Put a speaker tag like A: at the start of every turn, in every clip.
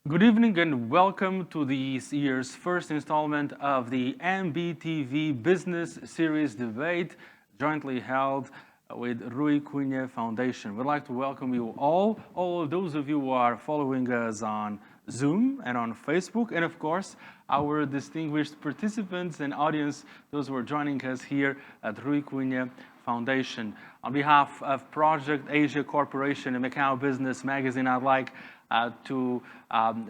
A: Good evening and welcome to this year's first installment of the MBTV Business Series debate, jointly held with Rui Cunha Foundation. We'd like to welcome you all of those of you who are following us on Zoom and on Facebook, and of course, our distinguished participants and audience, those who are joining us here at Rui Cunha Foundation. On behalf of Project Asia Corporation and Macau Business Magazine, I'd like to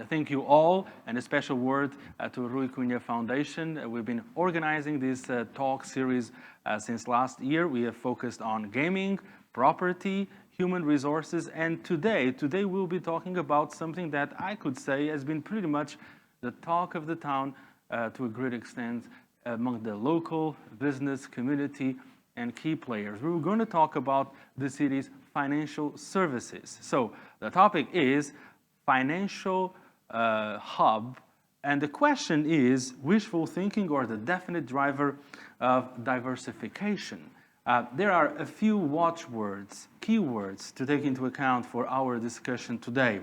A: thank you all, and a special word to Rui Cunha Foundation. We've been organizing this talk series since last year. We have focused on gaming, property, human resources, and today we'll be talking about something that I could say has been pretty much the talk of the town to a great extent among the local business community and key players. We're going to talk about the city's financial services. So the topic is financial hub, and the question is wishful thinking or the definite driver of diversification. There are a few watchwords, keywords to take into account for our discussion today.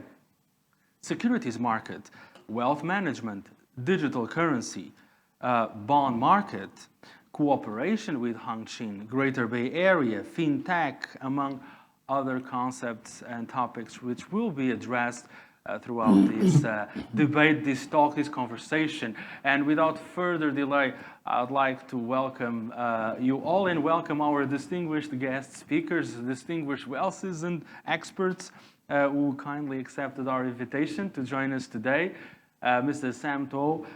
A: Securities market, wealth management, digital currency, bond market, cooperation with Hengin, Greater Bay Area, Fintech, among other concepts and topics which will be addressed throughout this debate, this talk, this conversation. And without further delay, I'd like to welcome you all and welcome our distinguished guest speakers, distinguished well-seasoned experts who kindly accepted our invitation to join us today. Mr. Sam To,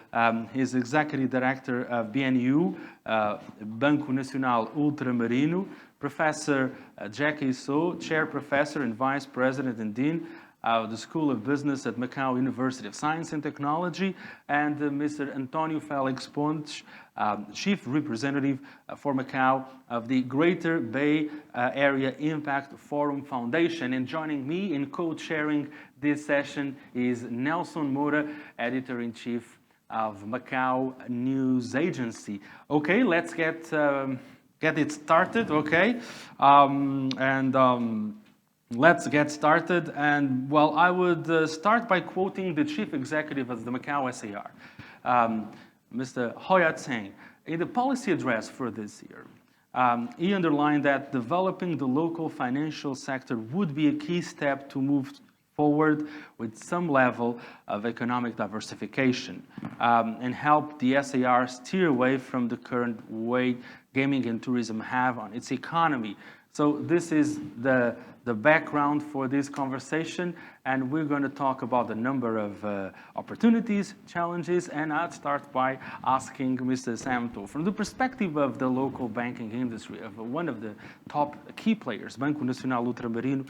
A: he's Executive Director of BNU, Banco Nacional Ultramarino, Professor Jacky, Chair Professor and Vice President and Dean of the School of Business at Macau University of Science and Technology, and Mr. António Félix Pontes, Chief Representative for Macau of the Greater Bay Area Impact Forum Foundation. And joining me in co-chairing this session is Nelson Moura, Editor-in-Chief of Macau News Agency. Okay, let's get it started, okay? Let's get started. And well, I would start by quoting the Chief Executive of the Macau SAR, Mr. Hoya Tseng. In the policy address for this year, he underlined that developing the local financial sector would be a key step to move forward with some level of economic diversification and help the SAR steer away from the current weight gaming and tourism have on its economy. So this is the background for this conversation, and we're going to talk about a number of opportunities, challenges, and I'd start by asking Mr. Sam To, from the perspective of the local banking industry, of one of the top key players, Banco Nacional Ultramarino,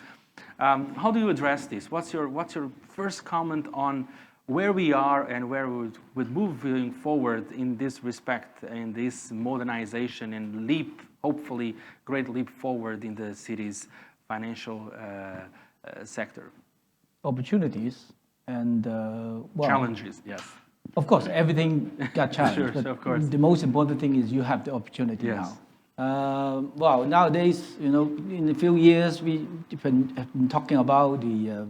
A: how do you address this? What's your first comment on where we are and where we would move moving forward in this respect, in this modernization and leap, hopefully great leap forward in the city's financial sector?
B: Opportunities and
A: challenges, yes.
B: Of course, everything got challenged.
A: Sure, of course.
B: The most important thing is you have the opportunity now. Well, nowadays, in a few years, we have been talking about the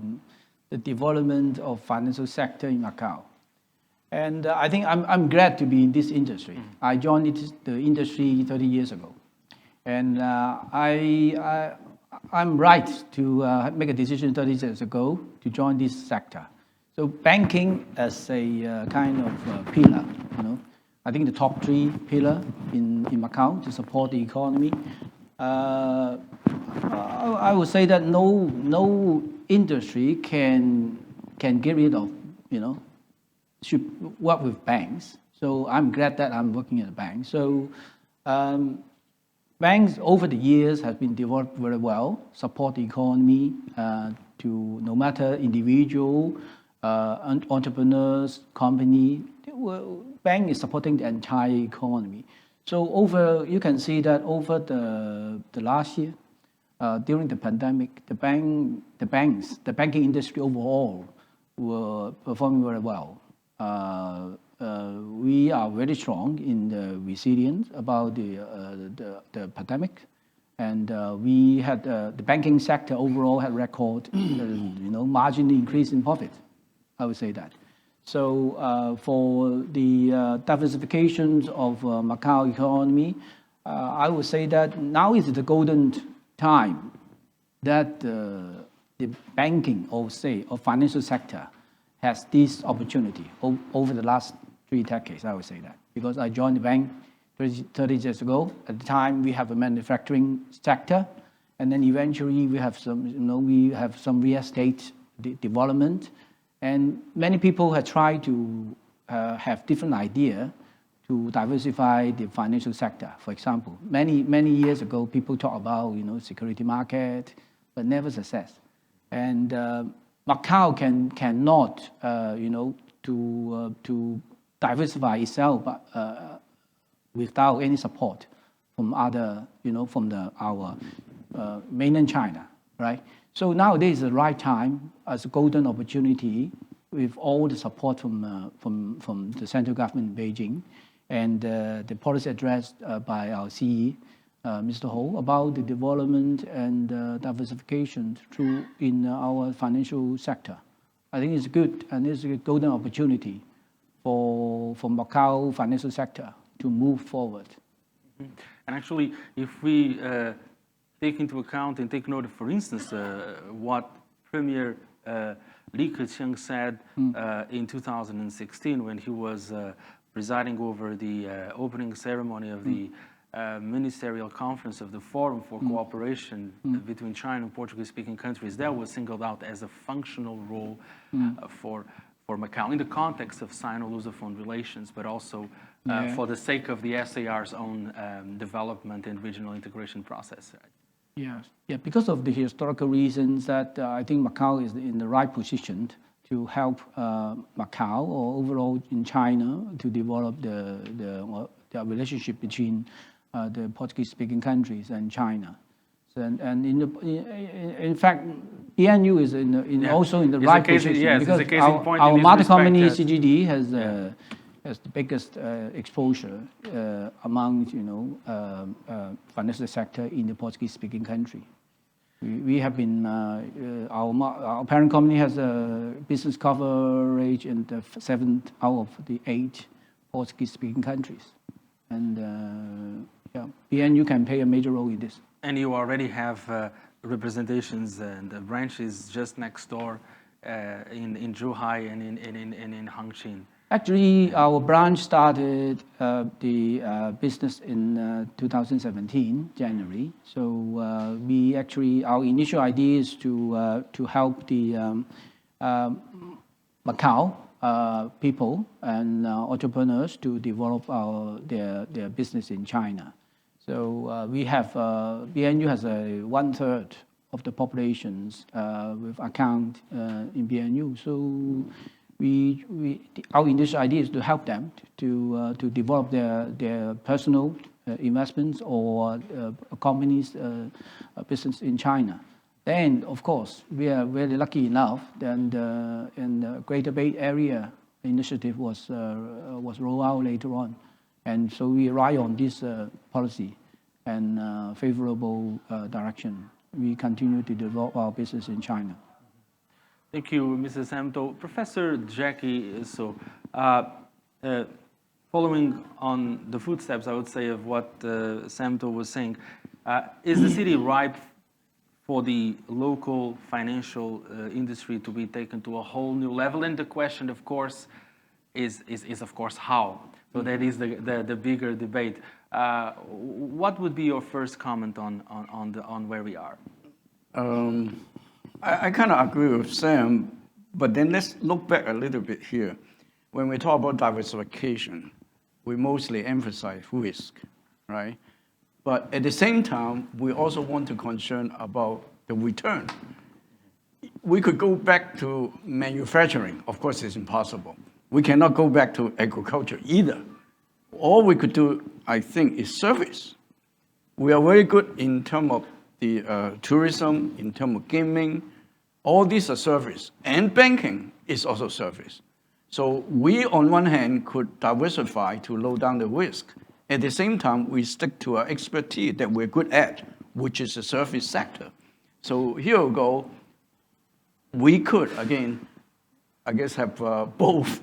B: development of financial sector in Macau. And I think I'm glad to be in this industry. I joined the industry 30 years ago. And I'm right to make a decision 30 years ago to join this sector. So banking as a kind of pillar, I think the top three pillar in Macau to support the economy. I would say that no industry can get rid of, should work with banks. So I'm glad that I'm working at a bank. So banks over the years have been developed very well, support the economy to no matter individual, entrepreneurs, company. Bank is supporting the entire economy. So you can see that over the last year, during the pandemic, the banking industry overall were performing very well. We are very strong in the resilience about the pandemic, and we had the banking sector overall had record margin increase in profit. I would say that. So for the diversification of Macau economy, I would say that now is the golden time that the banking or financial sector has this opportunity over the last 3 decades, I would say that. Because I joined the bank 30 years ago. At the time, we have a manufacturing sector, and then eventually we have some real estate development. And many people have tried to have different idea to diversify the financial sector. For example, many years ago, people talk about security market, but never success. And Macau cannot to diversify itself without any support from other from our mainland China, right? So nowadays is the right time as a golden opportunity with all the support from the central government in Beijing and the policy addressed by our CE, Mr. Ho, about the development and diversification in our financial sector. I think it's good and it's a golden opportunity for Macau financial sector to move forward.
A: Mm-hmm. And actually, if we take into account and take note of, for instance, what Premier Li Keqiang said in 2016 when he was presiding over the opening ceremony of the ministerial conference of the Forum for Cooperation between China and Portuguese-speaking countries, that was singled out as a functional role for Macau in the context of Sino-Lusophone relations, but also for the sake of the SAR's own development and regional integration process.
B: Yes, because of the historical reasons that I think Macau is in the right position to help Macau or overall in China to develop the relationship between the Portuguese-speaking countries and China. And in fact, BNU is also in the right position because our mother company CGD has the biggest exposure among financial sector in the Portuguese-speaking country. We have been our parent company has a business coverage in the 7 out of the 8 Portuguese-speaking countries, and BNU can play a major role in this.
A: And you already have representations and branches just next door in Zhuhai and in Hangqin.
B: Actually, our branch started the business in 2017, January. So our initial idea is to help the Macau people and entrepreneurs to develop their business in China. So we have BNU has 1/3 of the populations with account in BNU. So our initial idea is to help them to develop their personal investments or companies' business in China. Then, of course, we are very lucky enough that in the Greater Bay Area initiative was rolled out later on, and so we rely on this policy and favorable direction. We continue to develop our business in China.
A: Thank you, Mrs. Samto. Professor Jacky, so following on the footsteps, I would say, of what Samto was saying, is the city ripe for the local financial industry to be taken to a whole new level? And the question, of course, is of course how. So that is the bigger debate. What would be your first comment on where we are?
C: I kind of agree with Sam, but then let's look back a little bit here. When we talk about diversification, we mostly emphasize risk, right? But at the same time, we also want to concern about the return. We could go back to manufacturing. Of course, it's impossible. We cannot go back to agriculture either. All we could do, I think, is service. We are very good in terms of the tourism, in terms of gaming. All these are service. And banking is also service. So we, on one hand, could diversify to lower down the risk. At the same time, we stick to our expertise that we're good at, which is the service sector. So here we go. We could, again, I guess, have both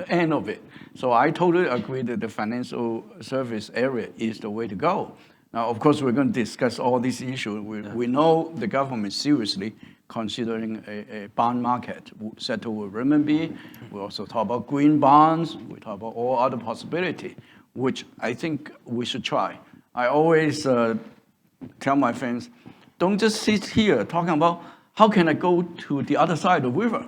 C: end of it. So I totally agree that the financial service area is the way to go. Now, of course, we're going to discuss all these issues. We know the government seriously considering a bond market settled with renminbi. We also talk about green bonds. We talk about all other possibilities, which I think we should try. I always tell my friends, don't just sit here talking about how can I go to the other side of the river.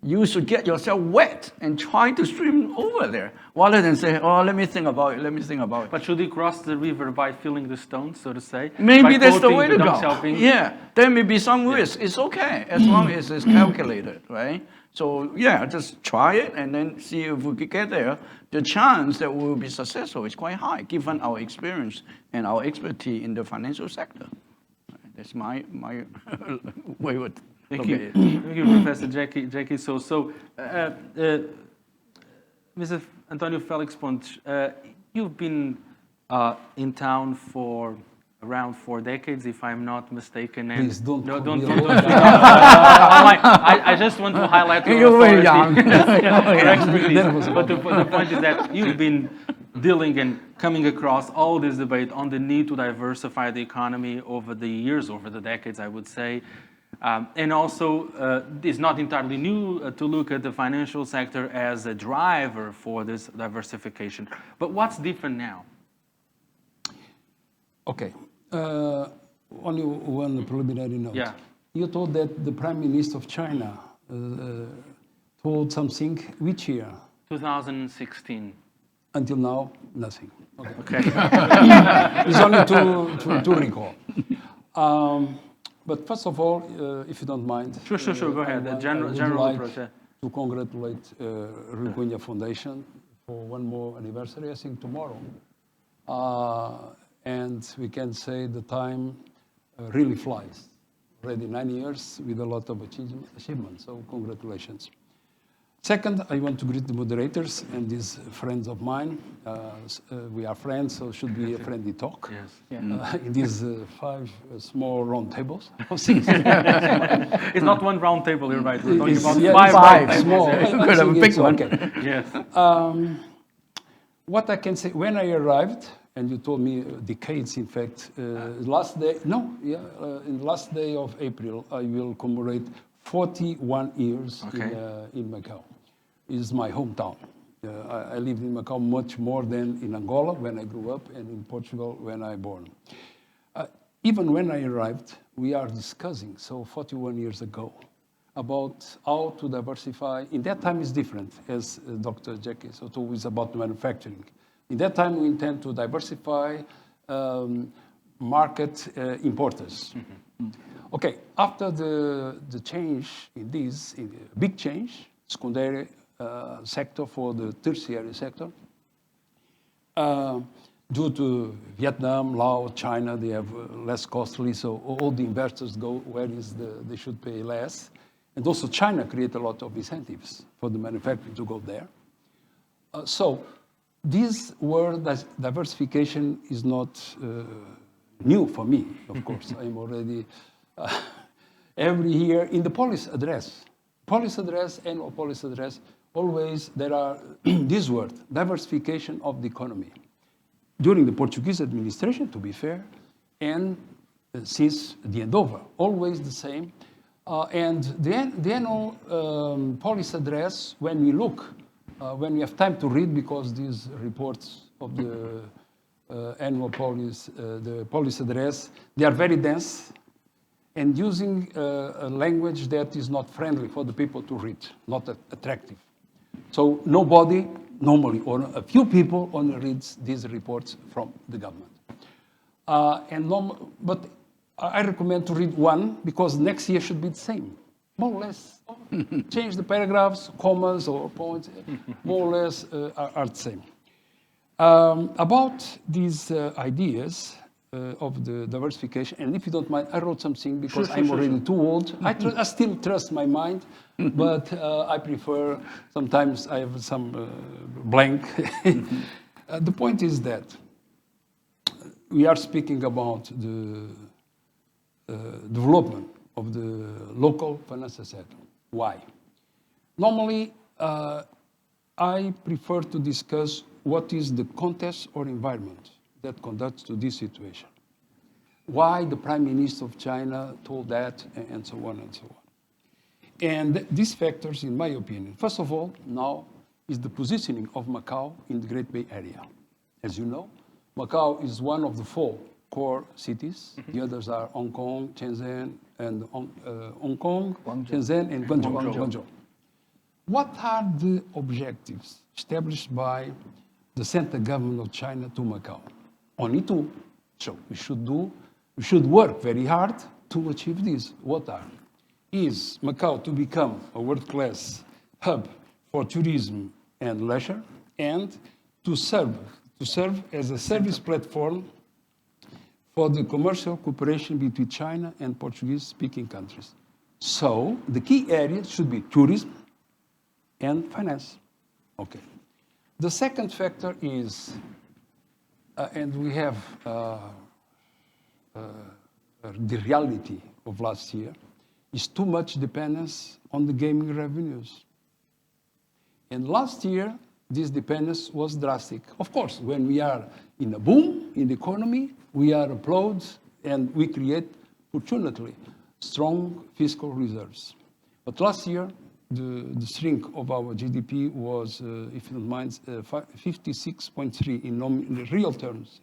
C: You should get yourself wet and try to swim over there, rather than say, oh, let me think about it, let me think about it.
A: But should he cross the river by filling the stones, so to say?
C: Maybe
A: by
C: that's the
A: floating
C: way to
A: without
C: go.
A: helping?
C: Yeah, there may be some risk. It's okay, as long as it's calculated, right? So yeah, just try it and then see if we could get there. The chance that we will be successful is quite high, given our experience and our expertise in the financial sector. That's my way of
A: Thank you. Thank you, Professor Jacky. So, Mr. António Félix Pontes, you've been in town for around 4 decades, if I'm not mistaken. And
D: Please don't.
A: I just want to highlight your
C: You're very
A: authority.
C: young.
A: Your expertise. But the point is that you've been dealing and coming across all this debate on the need to diversify the economy over the years, over the decades, I would say. And also, it's not entirely new to look at the financial sector as a driver for this diversification. But what's different now?
D: Okay. Only one preliminary note.
A: Yeah.
D: You told that the Prime Minister of China told something. Which year?
A: 2016.
D: Until now, nothing.
A: Okay.
D: It's only to recall. But first of all, if you don't mind.
A: Sure. Go ahead. The general approach.
D: To congratulate Cunha Foundation for one more anniversary, I think tomorrow. And we can say the time really flies. Already 9 years with a lot of achievements, so congratulations. Second, I want to greet the moderators and these friends of mine. We are friends, so it should be a friendly talk.
A: Yes.
D: In these 5 small round tables.
A: It's not one round table, you're right. We're talking about
D: Yeah,
A: 5
D: five
A: round
D: small.
A: tables.
C: You could have a big one.
D: Okay.
A: Yes.
D: What I can say, when I arrived, and you told me decades, in fact, last day of April, I will commemorate 41 years in Macau. It's my hometown. I lived in Macau much more than in Angola when I grew up and in Portugal when I born. Even when I arrived, we are discussing, so 41 years ago, about how to diversify. In that time is different, as Dr. Jacky so told us about manufacturing. In that time, we intend to diversify market importers. Okay, after the change in this, big change, secondary sector for the tertiary sector, due to Vietnam, Laos, China, they have less costly, so all the investors go where they should pay less. And also China create a lot of incentives for the manufacturing to go there. So this word diversification is not new for me, of course. I'm already every year in the policy address, annual policy address, always there are this word, diversification of the economy. During the Portuguese administration, to be fair, and since the handover, always the same. And the annual policy address, when we look, when we have time to read, because these reports of the annual policy, the policy address, they are very dense and using a language that is not friendly for the people to read, not attractive. So nobody, normally, or a few people only reads these reports from the government. But I recommend to read one, because next year should be the same, more or less. Change the paragraphs, commas, or points, more or less are the same. About these ideas of the diversification, and if you don't mind, I wrote something because I'm already too old. I still trust my mind, but I prefer, sometimes I have some blank. The point is that we are speaking about the development of the local financial sector. Why? Normally, I prefer to discuss what is the context or environment that conducts to this situation. Why the Prime Minister of China told that, and so on and so on. And these factors, in my opinion, first of all, now is the positioning of Macau in the Great Bay Area. As you know, Macau is one of the 4 core cities. The others are Hong Kong, Shenzhen, and Shenzhen and Guangzhou. What are the objectives established by the central government of China to Macau? Only 2. So we should work very hard to achieve this. What are? Is Macau to become a world-class hub for tourism and leisure, and to serve as a service platform for the commercial cooperation between China and Portuguese-speaking countries. So the key areas should be tourism and finance. Okay. The second factor is, and we have the reality of last year, is too much dependence on the gaming revenues. And last year, this dependence was drastic. Of course, when we are in a boom in the economy, we are applaud and we create, fortunately, strong fiscal reserves. But last year, the shrink of our GDP was, if you don't mind, 56.3 in real terms.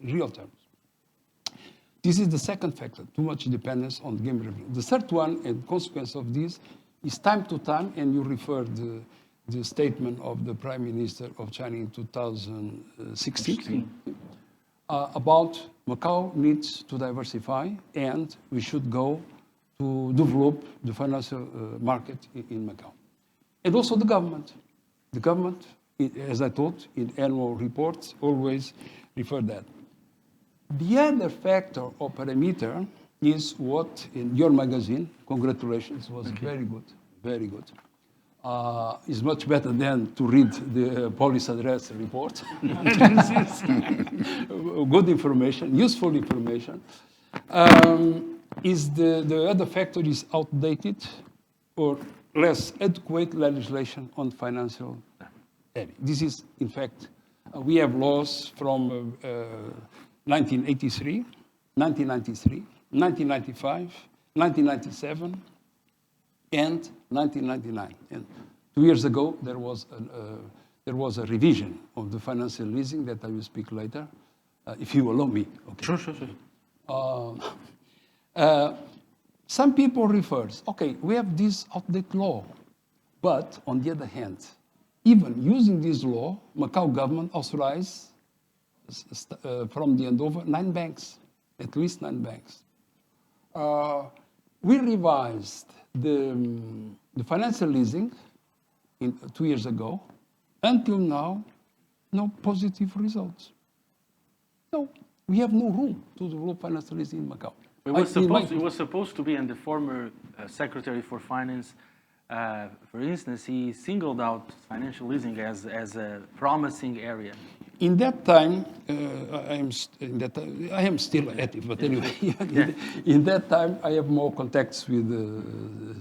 D: This is the second factor, too much dependence on game revenue. The third one, and consequence of this, is time to time, and you referred the statement of the Prime Minister of China in 2016, about Macau needs to diversify, and we should go to develop the financial market in Macau. And also the government. The government, as I told, in annual reports, always refer that. The other factor or parameter is what in your magazine, congratulations, was very good, very good. Is much better than to read the police address report. Good information, useful information. Is the other factor is outdated or less adequate legislation on financial area. This is, in fact, we have laws from 1983, 1993, 1995, 1997, and 1999. And 2 years ago, there was a revision of the financial leasing that I will speak later, if you allow me. Okay. Sure. Some people refers, okay, we have this outdated law, but on the other hand, even using this law, Macau government authorized from the end over 9 banks, at least 9 banks. We revised the financial leasing 2 years ago. Until now, no positive results. No, we have no room to develop financial leasing in Macau.
A: It was supposed to be, and the former Secretary for Finance, for instance, he singled out financial leasing as a promising area.
D: In that time, I am still active, but anyway, in that time, I have more contacts with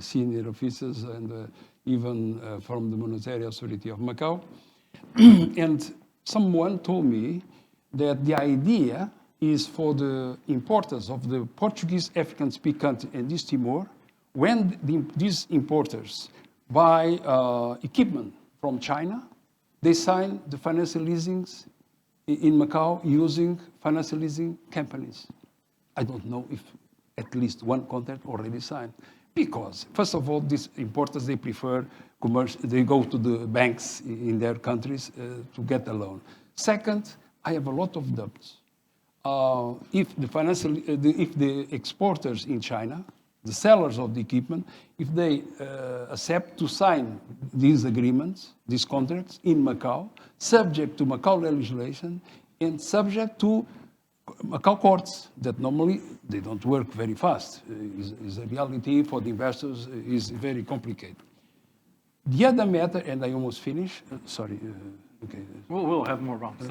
D: senior officers and even from the Monetary Authority of Macau. And someone told me that the idea is for the importers of the Portuguese African-speaking country and East Timor, when these importers buy equipment from China, they sign the financial leasings in Macau using financial leasing companies. I don't know if at least one contract already signed. Because, first of all, these importers, they prefer commercial, they go to the banks in their countries to get a loan. Second, I have a lot of doubts. If the exporters in China, the sellers of the equipment, if they accept to sign these agreements, these contracts in Macau, subject to Macau legislation and subject to Macau courts, that normally they don't work very fast. Is a reality for the investors, is very complicated. The other matter, and I almost finished, sorry. Okay.
A: We'll have more rounds.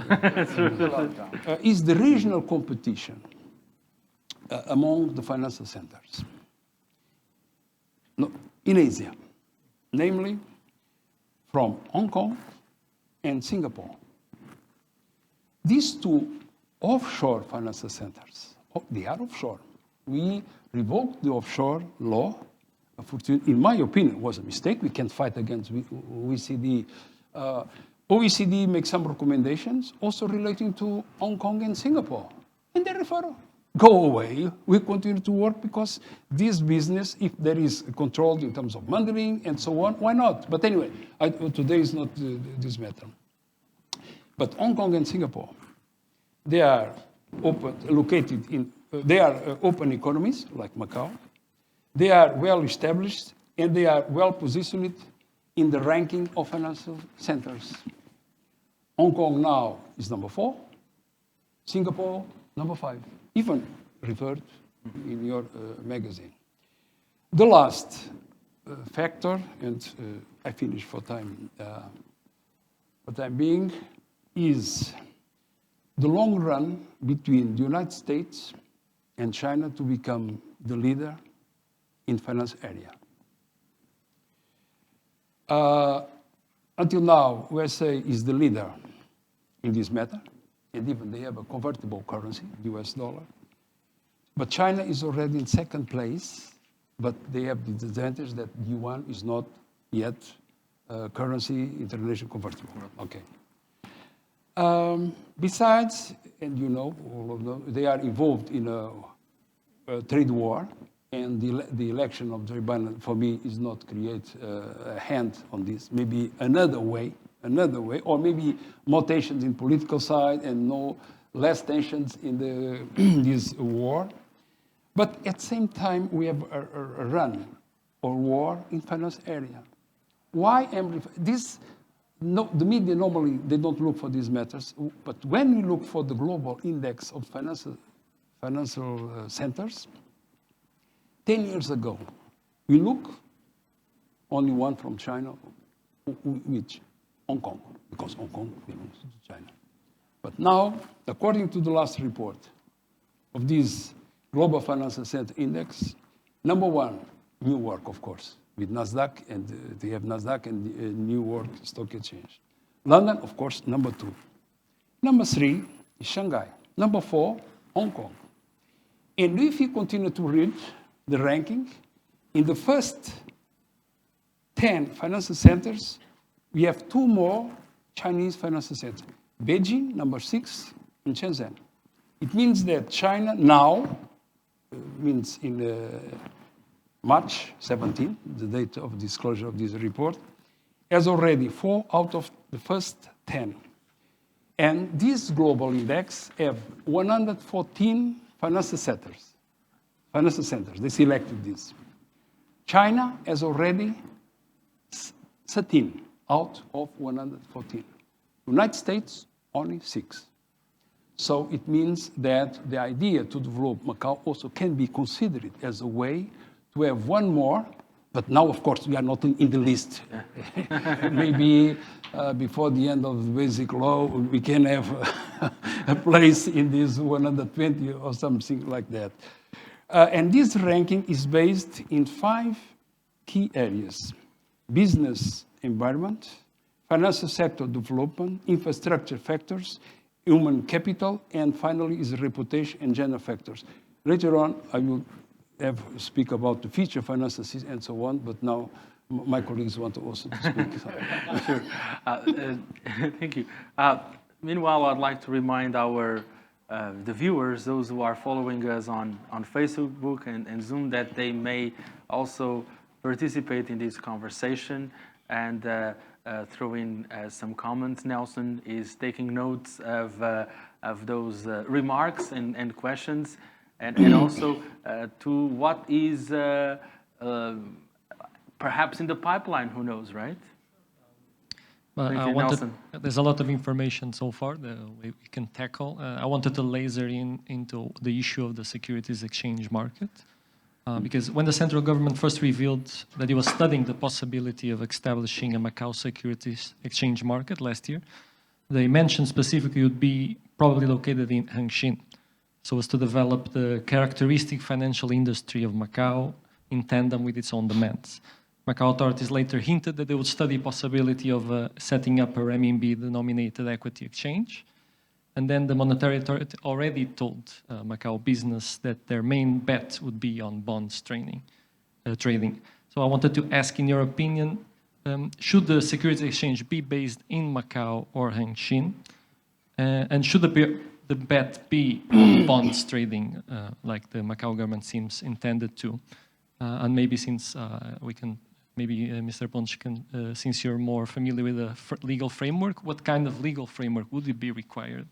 D: Is the regional competition among the financial centers. No, in Asia. Namely, from Hong Kong and Singapore. These two offshore financial centers, they are offshore. We revoked the offshore law. In my opinion, it was a mistake. We can't fight against OECD. OECD makes some recommendations also relating to Hong Kong and Singapore. And they refer, go away. We continue to work because this business, if there is control in terms of monitoring and so on, why not? But anyway, today is not this matter. But Hong Kong and Singapore, they are open economies like Macau. They are well established and they are well positioned in the ranking of financial centers. Hong Kong now is number 4, Singapore number 5, even referred in your magazine. The last factor, and I finish for time being, is the long run between the United States and China to become the leader in finance area. Until now, USA is the leader in this matter, and even they have a convertible currency, US dollar. But China is already in second place, but they have the disadvantage that yuan is not yet currency international convertible. Okay. Besides, and you know, all of them, they are involved in a trade war, and the election of Joe Biden, for me, is not create a hand on this. Maybe another way, or maybe more tensions in political side and less tensions in this war. But at the same time, we have a run or war in finance area. Why am this? No, the media normally, they don't look for these matters, but when we look for the global index of financial centers, 10 years ago, we look only one from China, which Hong Kong, because Hong Kong belongs to China. But now, according to the last report of this Global Financial Center Index, number 1, New York, of course, with Nasdaq, and they have Nasdaq and New York Stock Exchange. London, of course, number 2. Number 3 is Shanghai. Number 4, Hong Kong. And if you continue to read the ranking, in the first 10 financial centers, we have 2 more Chinese financial centers. Beijing, number 6, and Shenzhen. It means that China now, means in March 17, the date of disclosure of this report, has already 4 out of the first 10. And this global index have 114 financial centers. They selected this. China has already 13 out of 114. United States, only 6. So it means that the idea to develop Macau also can be considered as a way to have one more, but now, of course, we are not in the list. Maybe before the end of the basic law, we can have a place in this 120 or something like that. And this ranking is based in 5 key areas: business environment, financial sector development, infrastructure factors, human capital, and finally is reputation and gender factors. Later on, I will speak about the future financial system and so on, but now my colleagues want to also speak.
A: Sure. Thank you. Meanwhile, I'd like to remind the viewers, those who are following us on Facebook and Zoom, that they may also participate in this conversation and throw in some comments. Nelson is taking notes of those remarks and questions, and also to what is perhaps in the pipeline, who knows, right?
E: There's a lot of information so far that we can tackle. I wanted to laser into the issue of the securities exchange market. Because when the central government first revealed that it was studying the possibility of establishing a Macau securities exchange market last year, they mentioned specifically it would be probably located in Hengin, so as to develop the characteristic financial industry of Macau in tandem with its own demands. Macau authorities later hinted that they would study possibility of setting up a renminbi-denominated equity exchange. And then the monetary authority already told Macau business that their main bet would be on bonds trading. So I wanted to ask, in your opinion, should the securities exchange be based in Macau or Hengin? And should the bet be on bonds trading, like the Macau government seems intended to? And maybe since Mr. Pontes can, since you're more familiar with the legal framework, what kind of legal framework would it be required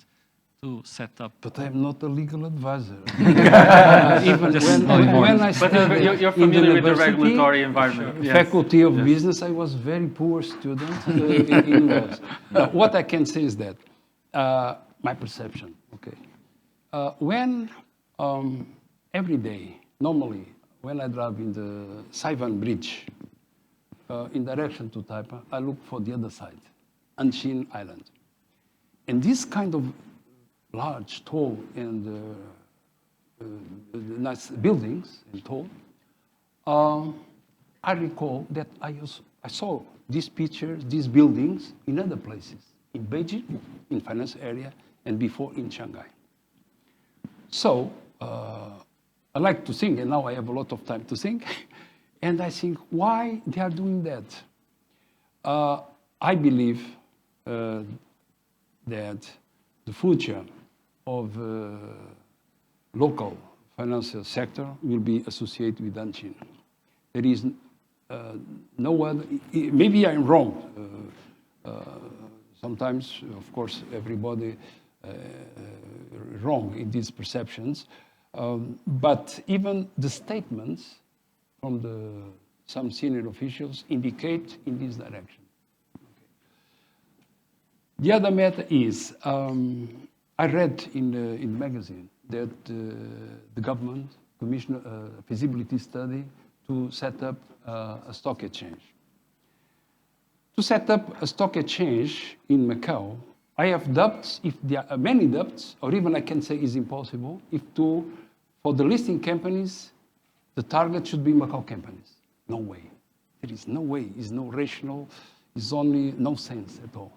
E: to set up?
D: But I'm not a legal advisor.
E: Even
D: when I studied
A: You're
D: in the
A: familiar with the
D: university,
A: regulatory environment. Yes.
D: Faculty of Business, I was very poor student in laws. Now, what I can say is that my perception, okay, when every day, normally, when I drive in the Saiwan Bridge in direction to Taipan, I look for the other side, Anshin Island. And this kind of large, tall, and nice buildings and tall, I recall that I saw these pictures, these buildings in other places, in Beijing, in finance area, and before in Shanghai. So I like to think, and now I have a lot of time to think, and I think why they are doing that. I believe that the future of local financial sector will be associated with Anshin. There is no one, maybe I'm wrong. Sometimes, of course, everybody wrong in these perceptions. But even the statements from some senior officials indicate in this direction. Okay. The other matter is, I read in the magazine that the government commissioned a feasibility study to set up a stock exchange. To set up a stock exchange in Macau, I have doubts, if there are many doubts, or even I can say is impossible, for the listing companies, the target should be Macau companies. No way. There is no way. It's no rational. It's only no sense at all.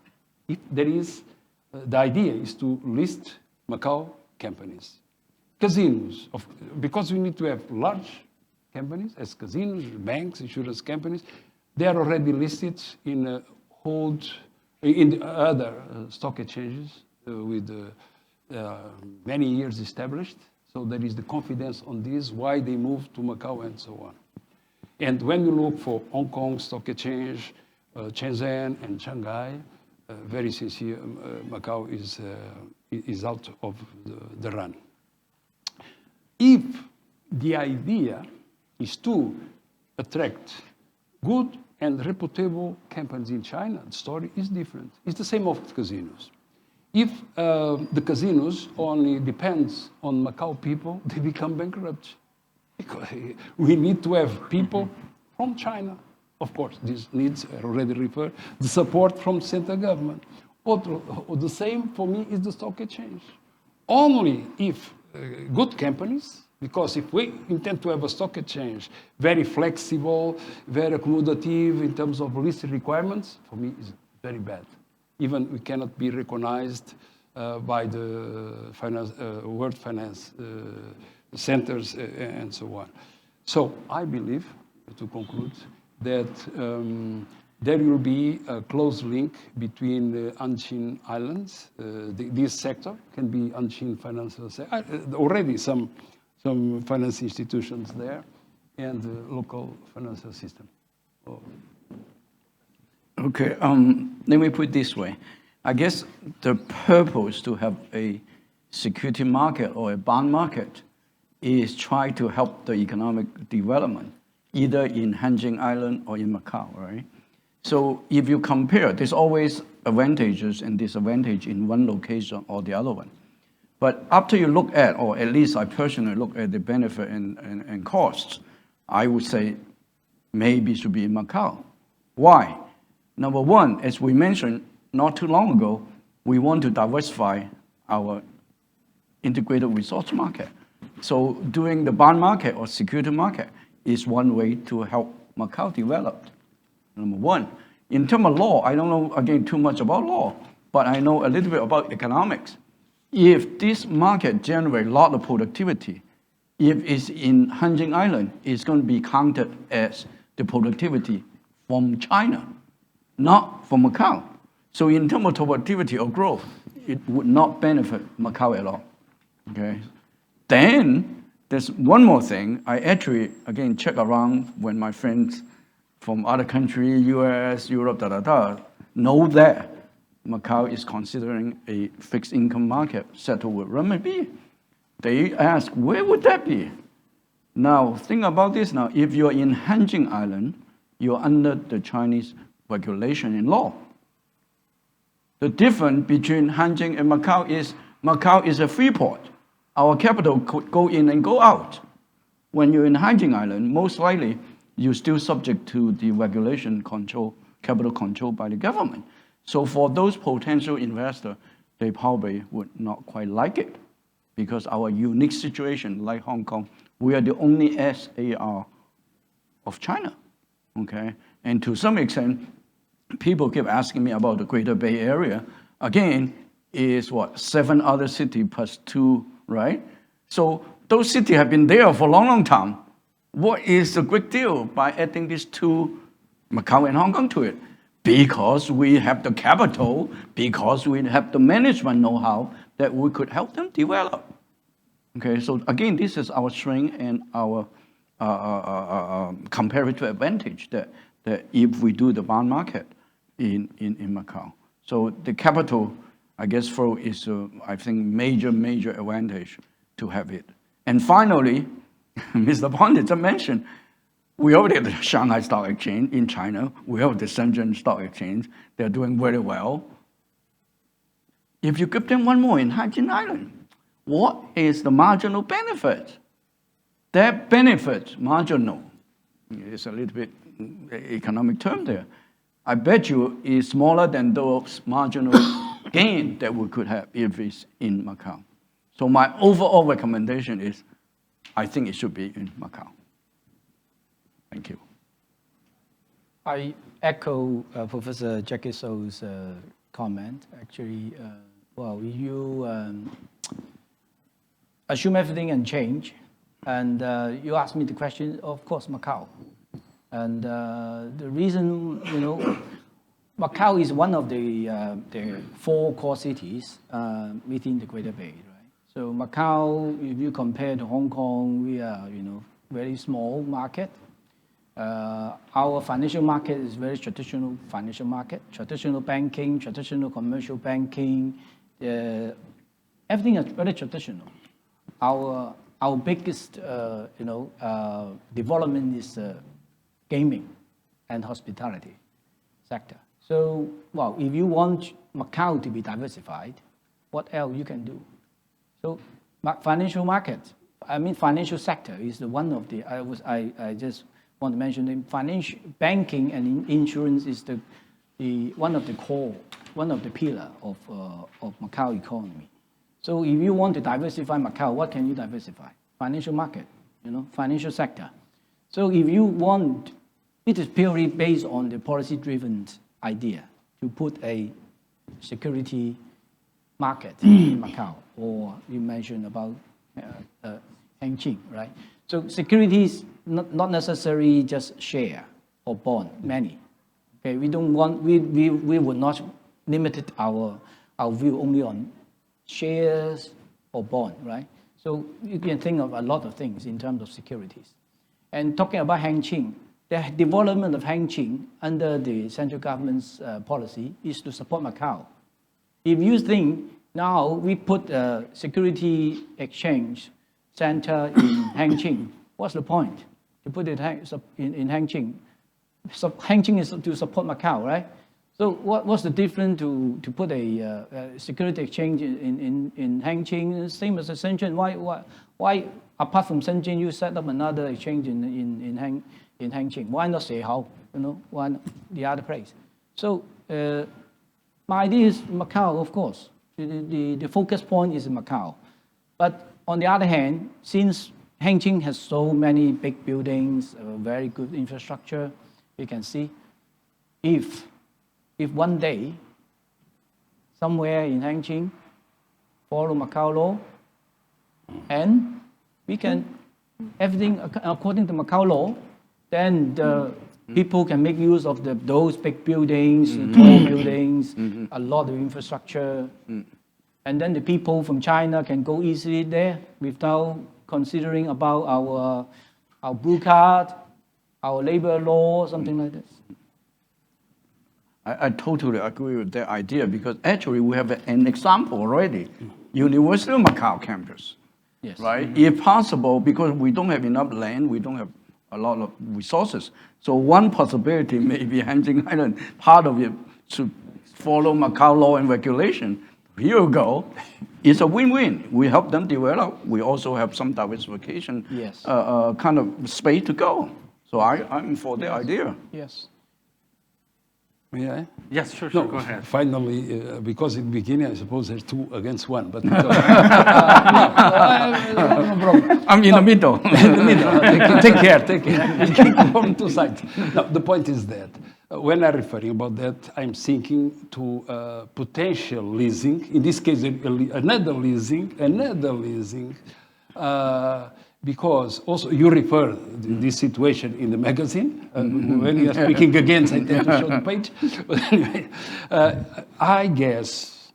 D: If there is, the idea is to list Macau companies. Casinos, because we need to have large companies as casinos, banks, insurance companies. They are already listed in the other stock exchanges with many years established. So there is the confidence on this, why they moved to Macau and so on. And when you look for Hong Kong Stock Exchange, Shenzhen and Shanghai, very sincere, Macau is out of the run. If the idea is to attract good and reputable companies in China, the story is different. It's the same of casinos. If the casinos only depends on Macau people, they become bankrupt. Because we need to have people from China. Of course, these needs are already referred. The support from central government. The same for me is the stock exchange. Only if good companies, because if we intend to have a stock exchange very flexible, very accommodative in terms of listing requirements, for me is very bad. Even we cannot be recognized by the world finance centers and so on. So I believe, to conclude, that there will be a close link between the Anshin Islands. This sector can be Anshin financial sector. Already some finance institutions there, and the local financial system.
C: Okay, let me put it this way. I guess the purpose to have a security market or a bond market is try to help the economic development, either in Hengin Island or in Macau, right? So if you compare, there's always advantages and disadvantages in one location or the other one. But after you look at, or at least I personally look at the benefit and costs, I would say maybe it should be in Macau. Why? Number one, as we mentioned not too long ago, we want to diversify our integrated resource market. So doing the bond market or security market is one way to help Macau developed? Number one. In terms of law, I don't know, again, too much about law, but I know a little bit about economics. If this market generates a lot of productivity, if it's in Hengin Island, it's going to be counted as the productivity from China, not from Macau. So in terms of productivity or growth, it would not benefit Macau at all. Okay. Then there's one more thing. I actually, again, check around when my friends from other countries, US, Europe, know that Macau is considering a fixed income market settled with renminbi. They ask, where would that be? Now, think about this now. If you're in Hengin Island, you're under the Chinese regulation and law. The difference between Hengin and Macau is a free port. Our capital could go in and go out. When you're in Hengin Island, most likely you're still subject to the regulation control, capital control by the government. So for those potential investors, they probably would not quite like it because our unique situation, like Hong Kong, we are the only SAR of China, okay? And to some extent, people keep asking me about the Greater Bay Area. Again, is what, 7 other cities plus 2, right? So those cities have been there for a long, long time. What is the great deal by adding these 2, Macau and Hong Kong, to it? Because we have the capital, because we have the management know-how that we could help them develop. Okay, so again, this is our strength and our comparative advantage that if we do the bond market in Macau. So the capital, I guess, flow is, I think, major advantage to have it. And finally, Mr. Pontes mentioned, we already have the Shanghai Stock Exchange in China. We have the Shenzhen Stock Exchange. They're doing very well. If you give them one more in Hengin Island, what is the marginal benefit? That benefit, marginal, is a little bit economic term there. I bet you is smaller than those marginal gain that we could have if it's in Macau. So my overall recommendation is, I think it should be in Macau. Thank you.
B: I echo Professor Jacky So's comment. Actually, well, you assume everything and change, and you asked me the question, of course, Macau. And the reason, Macau is one of the 4 core cities within the Greater Bay, right? So Macau, if you compare to Hong Kong, we are, very small market. Our financial market is very traditional financial market, traditional banking, traditional commercial banking. Everything is very traditional. Our biggest, development is gaming and hospitality sector. So, well, if you want Macau to be diversified, what else you can do? So, financial market, financial sector is the one of the, I just want to mention the financial banking and insurance is the one of the core, one of the pillar of Macau economy. So if you want to diversify Macau, what can you diversify? Financial market, financial sector. So if you want, it is purely based on the policy-driven idea to put a security market in Macau, or you mentioned about Hengin, right? So securities not necessarily just share or bond, many. Okay, we don't want, we would not limit our view only on shares or bond, right? So you can think of a lot of things in terms of securities. And talking about Hengin, the development of Hengin under the central government's policy is to support Macau. If you think now we put a security exchange center in Hengin, what's the point to put it in Hengin? So Hengin is to support Macau, right? So what's the difference to put a security exchange in Hengin? Same as Shenzhen. Why apart from Shenzhen you set up another exchange in Hengin? Why not Sehao? Why not the other place? So my idea is Macau, of course. The focus point is Macau. But on the other hand, since Hengin has so many big buildings, very good infrastructure. You can see, if one day, somewhere in Hengin, follow Macau law, and we can, everything according to Macau law, then the people can make use of those big buildings, tall buildings, a lot of infrastructure. And then the people from China can go easily there without considering about our blue card, our labor law, something like this.
C: I totally agree with that idea because actually we have an example already. University of Macau campus,
B: Yes.
C: right? If possible, because we don't have enough land, we don't have a lot of resources. So one possibility may be Hengin Island, part of it to follow Macau law and regulation. Here you go. It's a win-win. We help them develop. We also have some diversification
B: Yes.
C: kind of space to go. So I'm for the idea.
B: Yes.
D: Yeah.
A: Yes, sure,
D: No,
A: go ahead.
D: finally, because in the beginning, I suppose there's 2 against 1, but no problem.
C: I'm in the middle.
D: In the middle. Take care. We keep on 2 sides. No, the point is that when I'm referring about that, I'm thinking to potential leasing. In this case, another leasing. Because also you refer to this situation in the magazine. When you are speaking against, I tend to show the page. But anyway, I guess,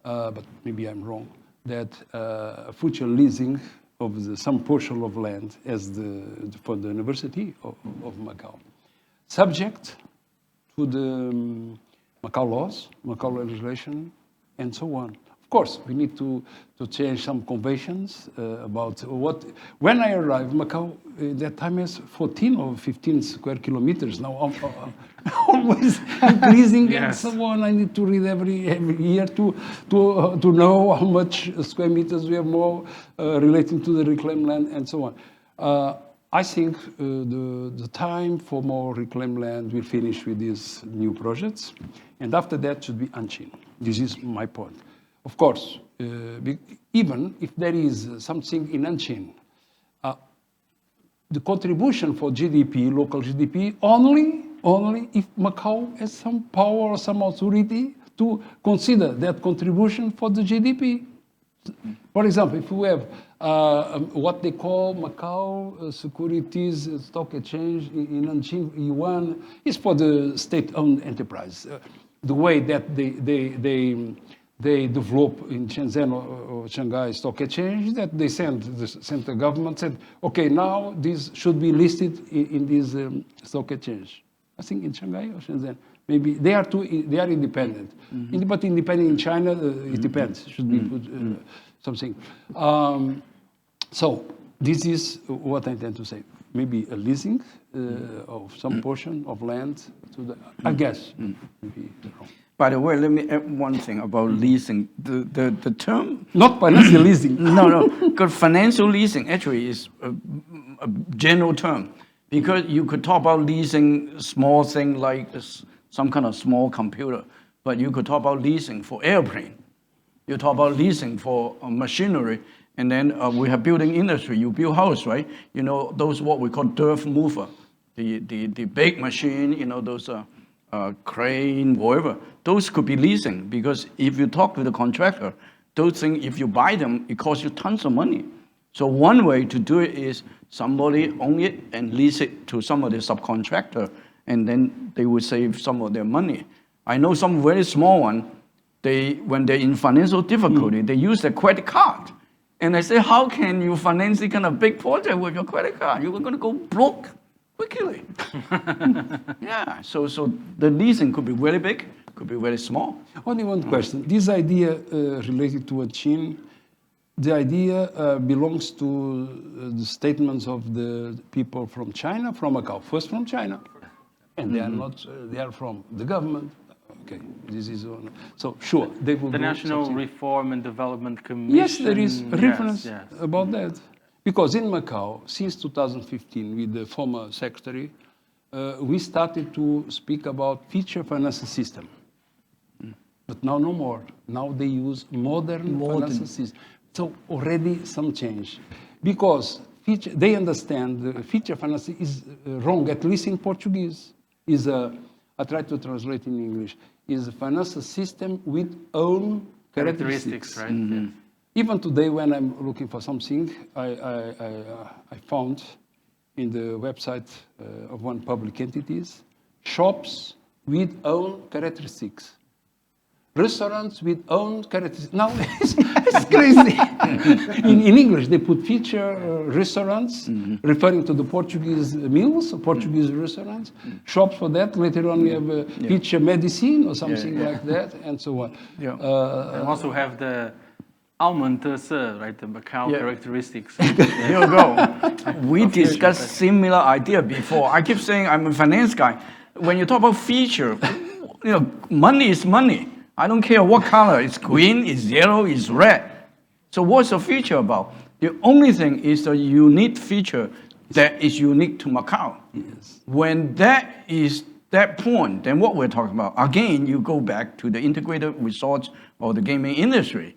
D: but maybe I'm wrong, that future leasing of some portion of land for the University of Macau, subject to the Macau laws, Macau legislation, and so on. Of course, we need to change some conventions about what. When I arrived, Macau that time is 14 or 15 square kilometers. Now always increasing and so on. I need to read every year to know how much square meters we have more relating to the reclaimed land and so on. I think the time for more reclaimed land will finish with these new projects, and after that should be Anchin. This is my point. Of course, even if there is something in Anchin, the contribution for GDP, local GDP, only if Macau has some power or some authority to consider that contribution for the GDP. For example, if we have what they call Macau Securities Stock Exchange in Anchin Yuan, is for the state-owned enterprise. The way that they develop in Shenzhen or Shanghai Stock Exchange, that they the central government said, okay, now this should be listed in this stock exchange. I think in Shanghai or Shenzhen. Maybe they are independent. But independent in China, it depends. Should be put something. So this is what I tend to say. Maybe a leasing of some portion of land to the, I guess, maybe wrong.
C: By the way, let me add one thing about leasing. The term...
D: Not financial leasing.
C: No, because financial leasing actually is a general term. Because you could talk about leasing small thing like some kind of small computer, but you could talk about leasing for airplane. You talk about leasing for machinery, and then we have building industry. You build house, right? You know, those what we call dirt mover, the big machine, you know, those crane, whatever. Those could be leasing, because if you talk to the contractor, those things, if you buy them, it costs you tons of money. So one way to do it is somebody own it and lease it to some of the subcontractor, and then they will save some of their money. I know some very small one, when they're in financial difficulty, they use their credit card. And I say, how can you finance this kind of big project with your credit card? You're going to go broke quickly. Yeah, so the leasing could be very big, could be very small.
D: Only one question. This idea related to Anchin, the idea belongs to the statements of the people from China, from Macau. First from China, and they are not. They are from the government. Okay, this is one. So sure, they will.
A: The
D: do
A: National
D: something.
A: Reform and Development Commission.
D: Yes, there is a reference
A: yes.
D: about that. Because in Macau, since 2015, with the former secretary, we started to speak about future financial system. But now no more. Now they use modern financial system. So already some change. because they understand the feature finance is wrong, at least in Portuguese. I try to translate in English, is a financial system with own characteristics.
A: Right? Yes.
D: Even today, when I'm looking for something, I found in the website of one public entities, shops with own characteristics. Restaurants with own characteristics. Now, it's crazy. In English, they put feature restaurants, referring to the Portuguese meals, Portuguese restaurants, shops for that. Later on, we have feature medicine or something like that, and so on.
C: Yeah.
A: And also have the almond right? The Macau characteristics.
C: Here you go. We discussed similar idea before. I keep saying I'm a finance guy. When you talk about feature, money is money. I don't care what color. It's green, it's yellow, it's red. So what's the feature about? The only thing is a unique feature that is unique to Macau.
D: Yes.
C: When that is that point, then what we're talking about, again, you go back to the integrated resorts or the gaming industry.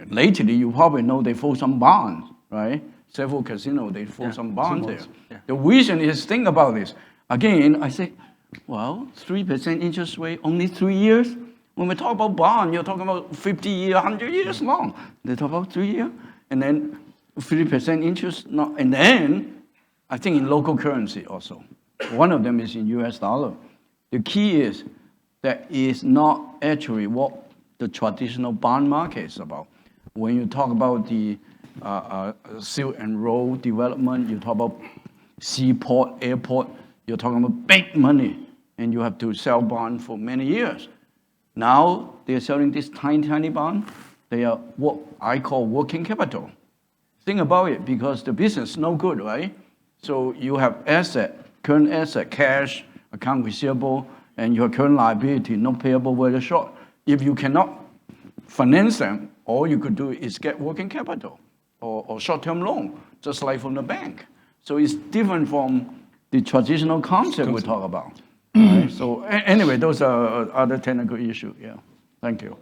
C: Lately, you probably know they fold some bonds, right? Several casinos, they fold some bonds there.
A: Yeah.
C: The reason is, think about this. Again, I say, well, 3% interest rate, only 3 years? When we talk about bond, you're talking about 50 years, 100 years long. They talk about 3 years, and then 3% interest. And then, I think in local currency also. One of them is in US dollar. The key is that is not actually what the traditional bond market is about. When you talk about the Silk and Road development, you talk about seaport, airport, you're talking about big money, and you have to sell bond for many years. Now, they're selling this tiny bond. They are what I call working capital. Think about it, because the business is no good, right? So you have current asset, cash, account receivable, and your current liability, not payable, very short. If you cannot finance them, all you could do is get working capital or short-term loan, just like from the bank. So it's different from the traditional concept we talk about. Right? So anyway, those are other technical issues. Yeah, thank you.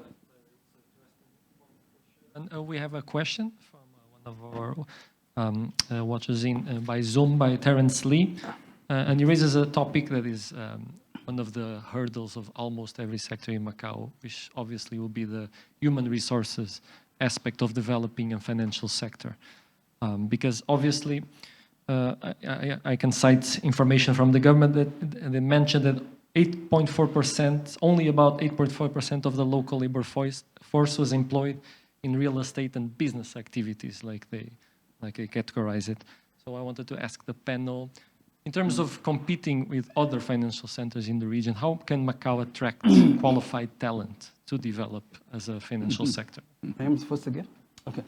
E: And we have a question from one of our watchers by Zoom, by Terence Lee. And he raises a topic that is one of the hurdles of almost every sector in Macau, which obviously will be the human resources aspect of developing a financial sector. Because obviously, I can cite information from the government that they mentioned that 8.4%, only about 8.4% of the local labor force was employed in real estate and business activities, like they categorize it. So I wanted to ask the panel, in terms of competing with other financial centers in the region, how can Macau attract qualified talent to develop as a financial sector?
D: I am supposed to get? Okay.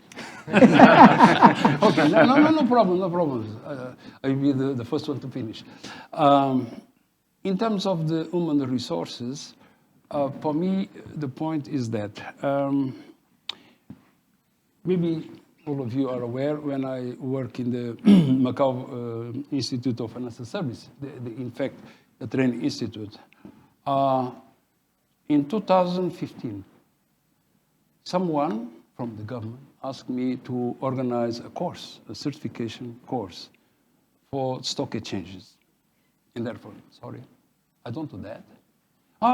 D: Okay, no problem, no problem. I will be the first one to finish. In terms of the human resources, for me, the point is that maybe all of you are aware, when I work in the Macau Institute of Financial Service, in fact, the training institute, in 2015, someone from the government asked me to organize a course, a certification course for stock exchanges. And therefore, sorry, I don't do that.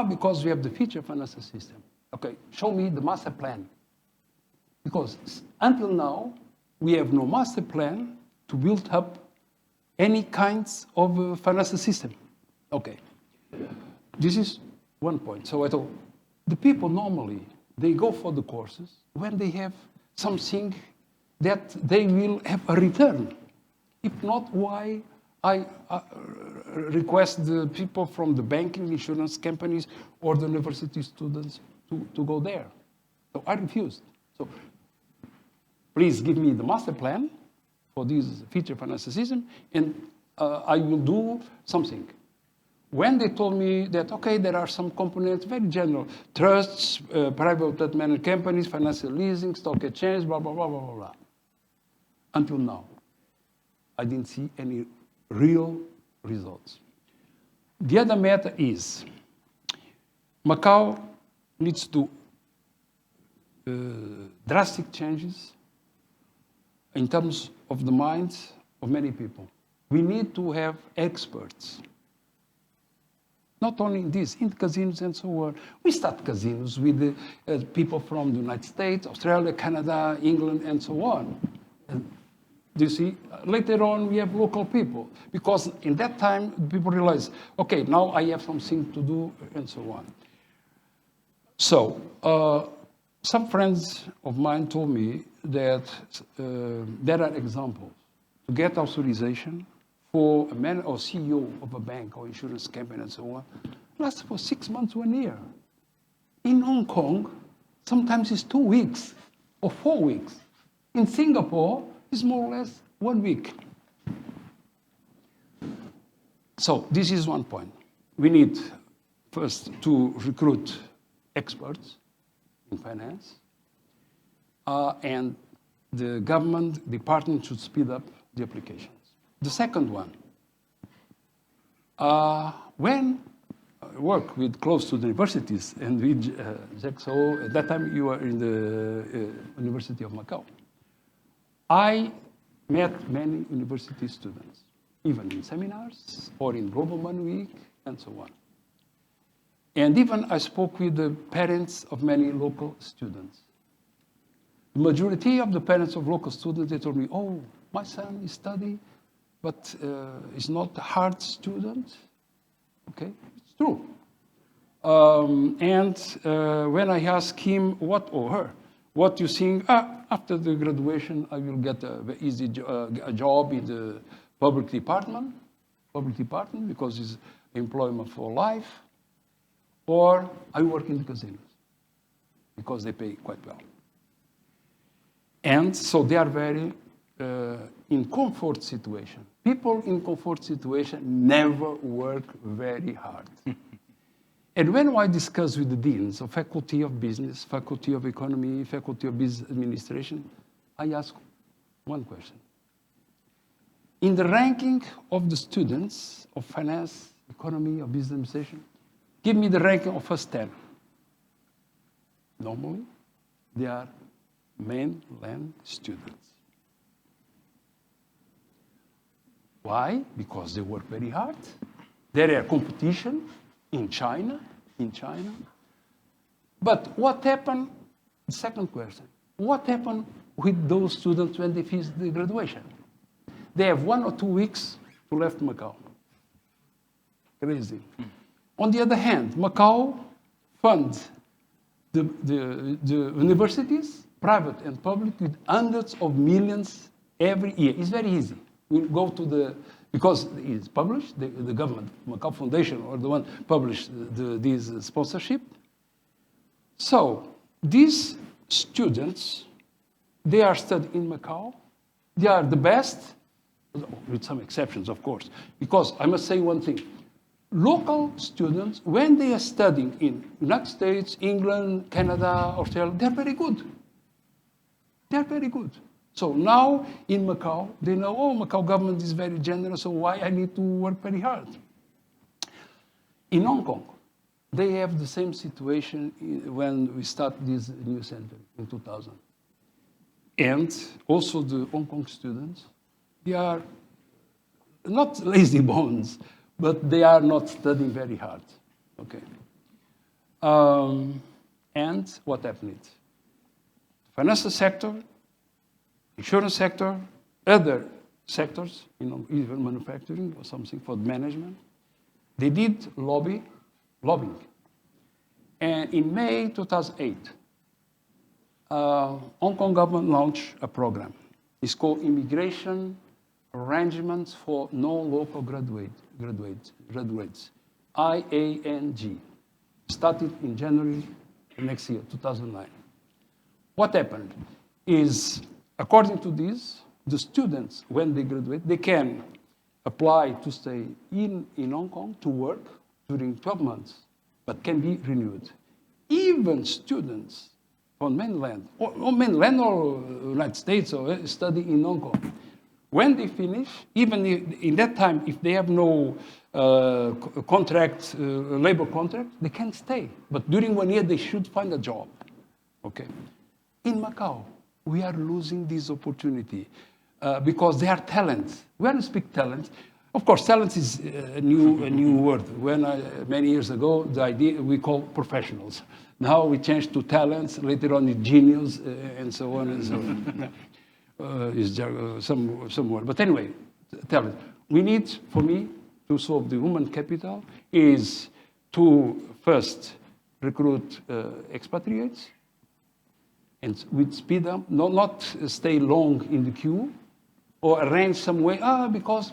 D: Because we have the future financial system. Okay, show me the master plan. Because until now, we have no master plan to build up any kinds of financial system. Okay, this is one point. So I thought, the people normally, they go for the courses when they have something that they will have a return. If not, why I request the people from the banking, insurance companies, or the university students to go there. So I refused. So please give me the master plan for this future financial system, and I will do something. When they told me that, okay, there are some components, very general, trusts, private managed companies, financial leasing, stock exchange, blah, blah, blah, blah, blah, blah. Until now, I didn't see any real results. The other matter is, Macau needs to do drastic changes in terms of the minds of many people. We need to have experts. Not only in this, in casinos and so on. We start casinos with people from the United States, Australia, Canada, England, and so on. And do you see? Later on, we have local people. Because in that time, people realize, okay, now I have something to do, and so on. So, some friends of mine told me that there are examples to get authorization for a man or CEO of a bank or insurance company and so on, lasts for 6 months, 1 year. In Hong Kong, sometimes it's 2 weeks or 4 weeks. In Singapore, it's more or less 1 week. So this is one point. We need first to recruit experts in finance, and the government department should speed up the applications. The second one, when I work with close to the universities and with Jacky, at that time you were in the University of Macau, I met many university students, even in seminars or in Global Money Week and so on. And even I spoke with the parents of many local students. The majority of the parents of local students, they told me, oh, my son is studying, but he's not a hard student. Okay, it's true. When I asked him or her, what you think, after the graduation, I will get a job in the public department because it's employment for life, or I work in the casinos because they pay quite well. And so they are very in comfort situation. People in comfort situation never work very hard. And when I discuss with the deans of Faculty of Business, Faculty of Economy, Faculty of Business Administration, I ask one question. In the ranking of the students of finance, economy, or business administration, give me the ranking of first 10. Normally, they are mainland students. Why? Because they work very hard. There are competition in China. But what happened, the second question, what happened with those students when they finish the graduation? They have 1 or 2 weeks to left Macau. Crazy. On the other hand, Macau funds the universities, private and public, with hundreds of millions every year. It's very easy. We go to because it's published, the government, Macau Foundation, or the one published this sponsorship. So these students, they are studying in Macau. They are the best, with some exceptions, of course. Because I must say one thing. Local students, when they are studying in United States, England, Canada, Australia, they're very good. They're very good. So now in Macau, they know, oh, Macau government is very generous, so why I need to work very hard? In Hong Kong, they have the same situation when we start this new center in 2000. And also the Hong Kong students, they are not lazy bones, but they are not studying very hard. Okay. And what happened? Financial sector, insurance sector, other sectors, even manufacturing or something for management, they did lobbying. And in May 2008, Hong Kong government launched a program. It's called Immigration Arrangements for Non-Local Graduates, IANG. Started in January next year, 2009. What happened is, according to this, the students, when they graduate, they can apply to stay in Hong Kong to work during 12 months, but can be renewed. Even students from mainland or United States or study in Hong Kong, when they finish, even in that time, if they have no labor contract, they can stay. But during 1 year, they should find a job. Okay. In Macau, we are losing this opportunity because they are talents. When we speak talent, of course, talent is a new word. When many years ago, the idea we call professionals. Now we changed to talents. Later on, genius and so on and so on. Is some word. But anyway, talent. We need, for me, to solve the human capital is to first recruit expatriates and with speed up, not stay long in the queue or arrange some way, because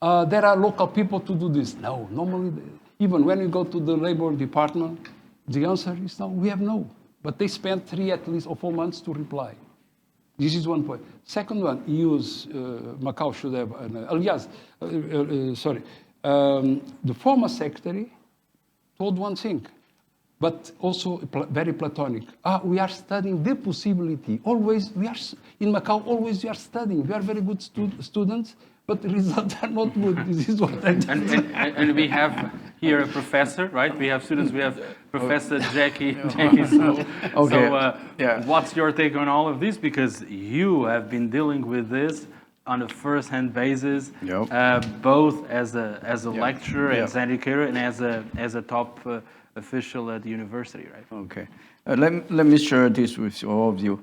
D: there are local people to do this. No, normally, even when you go to the labor department, the answer is no, we have no. But they spend 3 at least or 4 months to reply. This is one point. Second one, use, Macau should have, the former secretary told one thing, but also very platonic. We are studying the possibility. Always, in Macau, always we are studying. We are very good students, but the results are not good. This is what I
A: and we have here a professor, right? We have students. We have Professor Jacky. So, what's your take on all of this? Because you have been dealing with this on a first-hand basis, both as a lecturer, as an educator, and as a top official at the university, right?
C: Okay. Let me share this with all of you.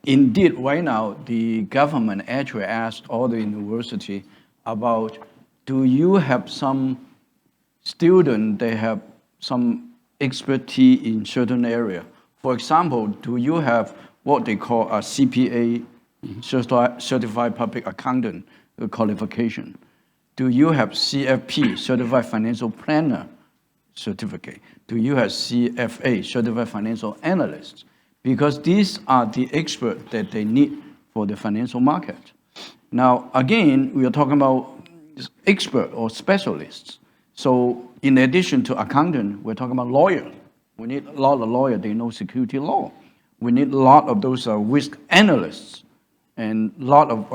C: Indeed, right now, the government actually asked all the university about, do you have some student, they have some expertise in certain area? For example, do you have what they call a CPA, Certified Public Accountant qualification? Do you have CFP, Certified Financial Planner certificate? Do you have CFA, Certified Financial Analyst? Because these are the experts that they need for the financial market. Now, again, we are talking about expert or specialists. So in addition to accountant, we're talking about lawyer. We need a lot of lawyers, they know security law. We need a lot of those risk analysts and a lot of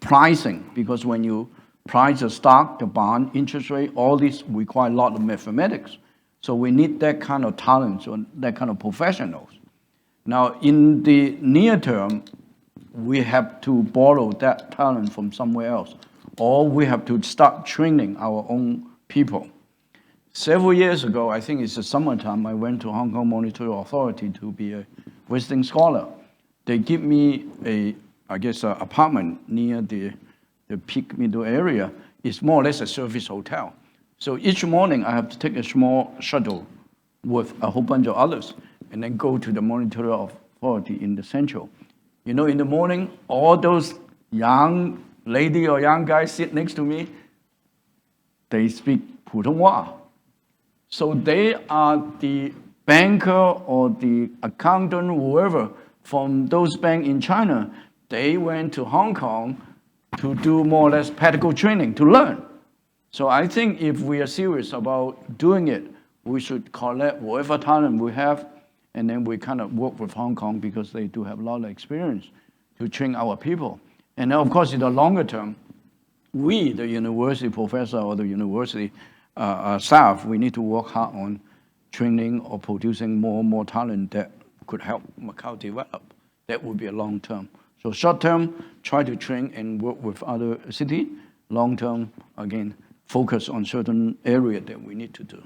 C: pricing, because when you price a stock, the bond, interest rate, all this require a lot of mathematics. So we need that kind of talent, or that kind of professionals. Now, in the near term, we have to borrow that talent from somewhere else, or we have to start training our own people. Several years ago, I think it's the summertime, I went to Hong Kong Monetary Authority to be a visiting scholar. They give me an apartment near the Peak Middle area. It's more or less a service hotel. So each morning, I have to take a small shuttle with a whole bunch of others, and then go to the Monetary Authority in the Central. You know, in the morning, all those young lady or young guys sit next to me, they speak 普通话. So they are the banker or the accountant, whoever, from those banks in China. They went to Hong Kong to do more or less practical training, to learn. So I think if we are serious about doing it, we should collect whatever talent we have, and then we kind of work with Hong Kong, because they do have a lot of experience to train our people. And then, of course, in the longer term, we, the university professor or the university staff, we need to work hard on training or producing more and more talent that could help Macau develop. That would be a long term. So short term, try to train and work with other cities. Long term, again, focus on certain area that we need to do.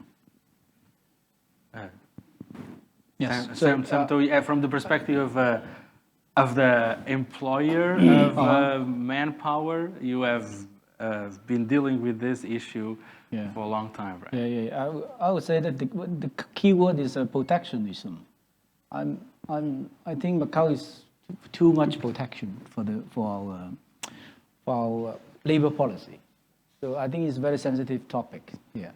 B: Yes.
A: Sam, from the perspective of the employer of manpower, you have been dealing with this issue for a long time, right?
B: I would say that the key word is protectionism. I think Macau is too much protection for our labor policy. So I think it's a very sensitive topic here,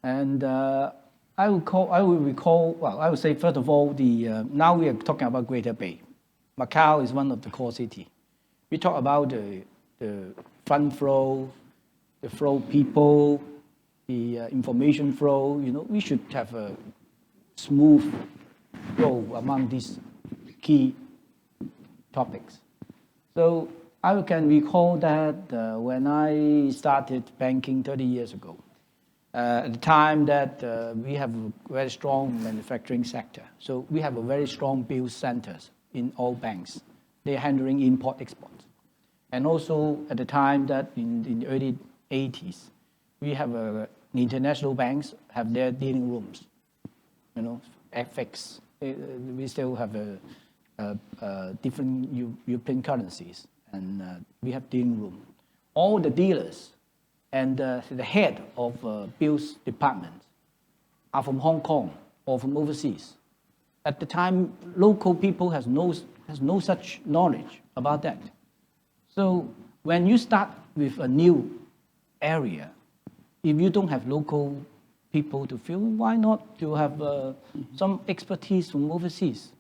B: and I would say, first of all, now we are talking about Greater Bay. Macau is one of the core cities. We talk about the fund flow, the flow people, the information flow. You know, we should have a smooth flow among these key topics. So I can recall that when I started banking 30 years ago, at the time that we have a very strong manufacturing sector. So we have a very strong build centers in all banks. They're handling import-export. And also at the time that in the early 80s, we have international banks have their dealing rooms, FX. We still have different European currencies, and we have dealing room. All the dealers and the head of bills departments are from Hong Kong or from overseas. At the time, local people has no such knowledge about that. So when you start with a new area, if you don't have local people to fill, why not to have some expertise from overseas?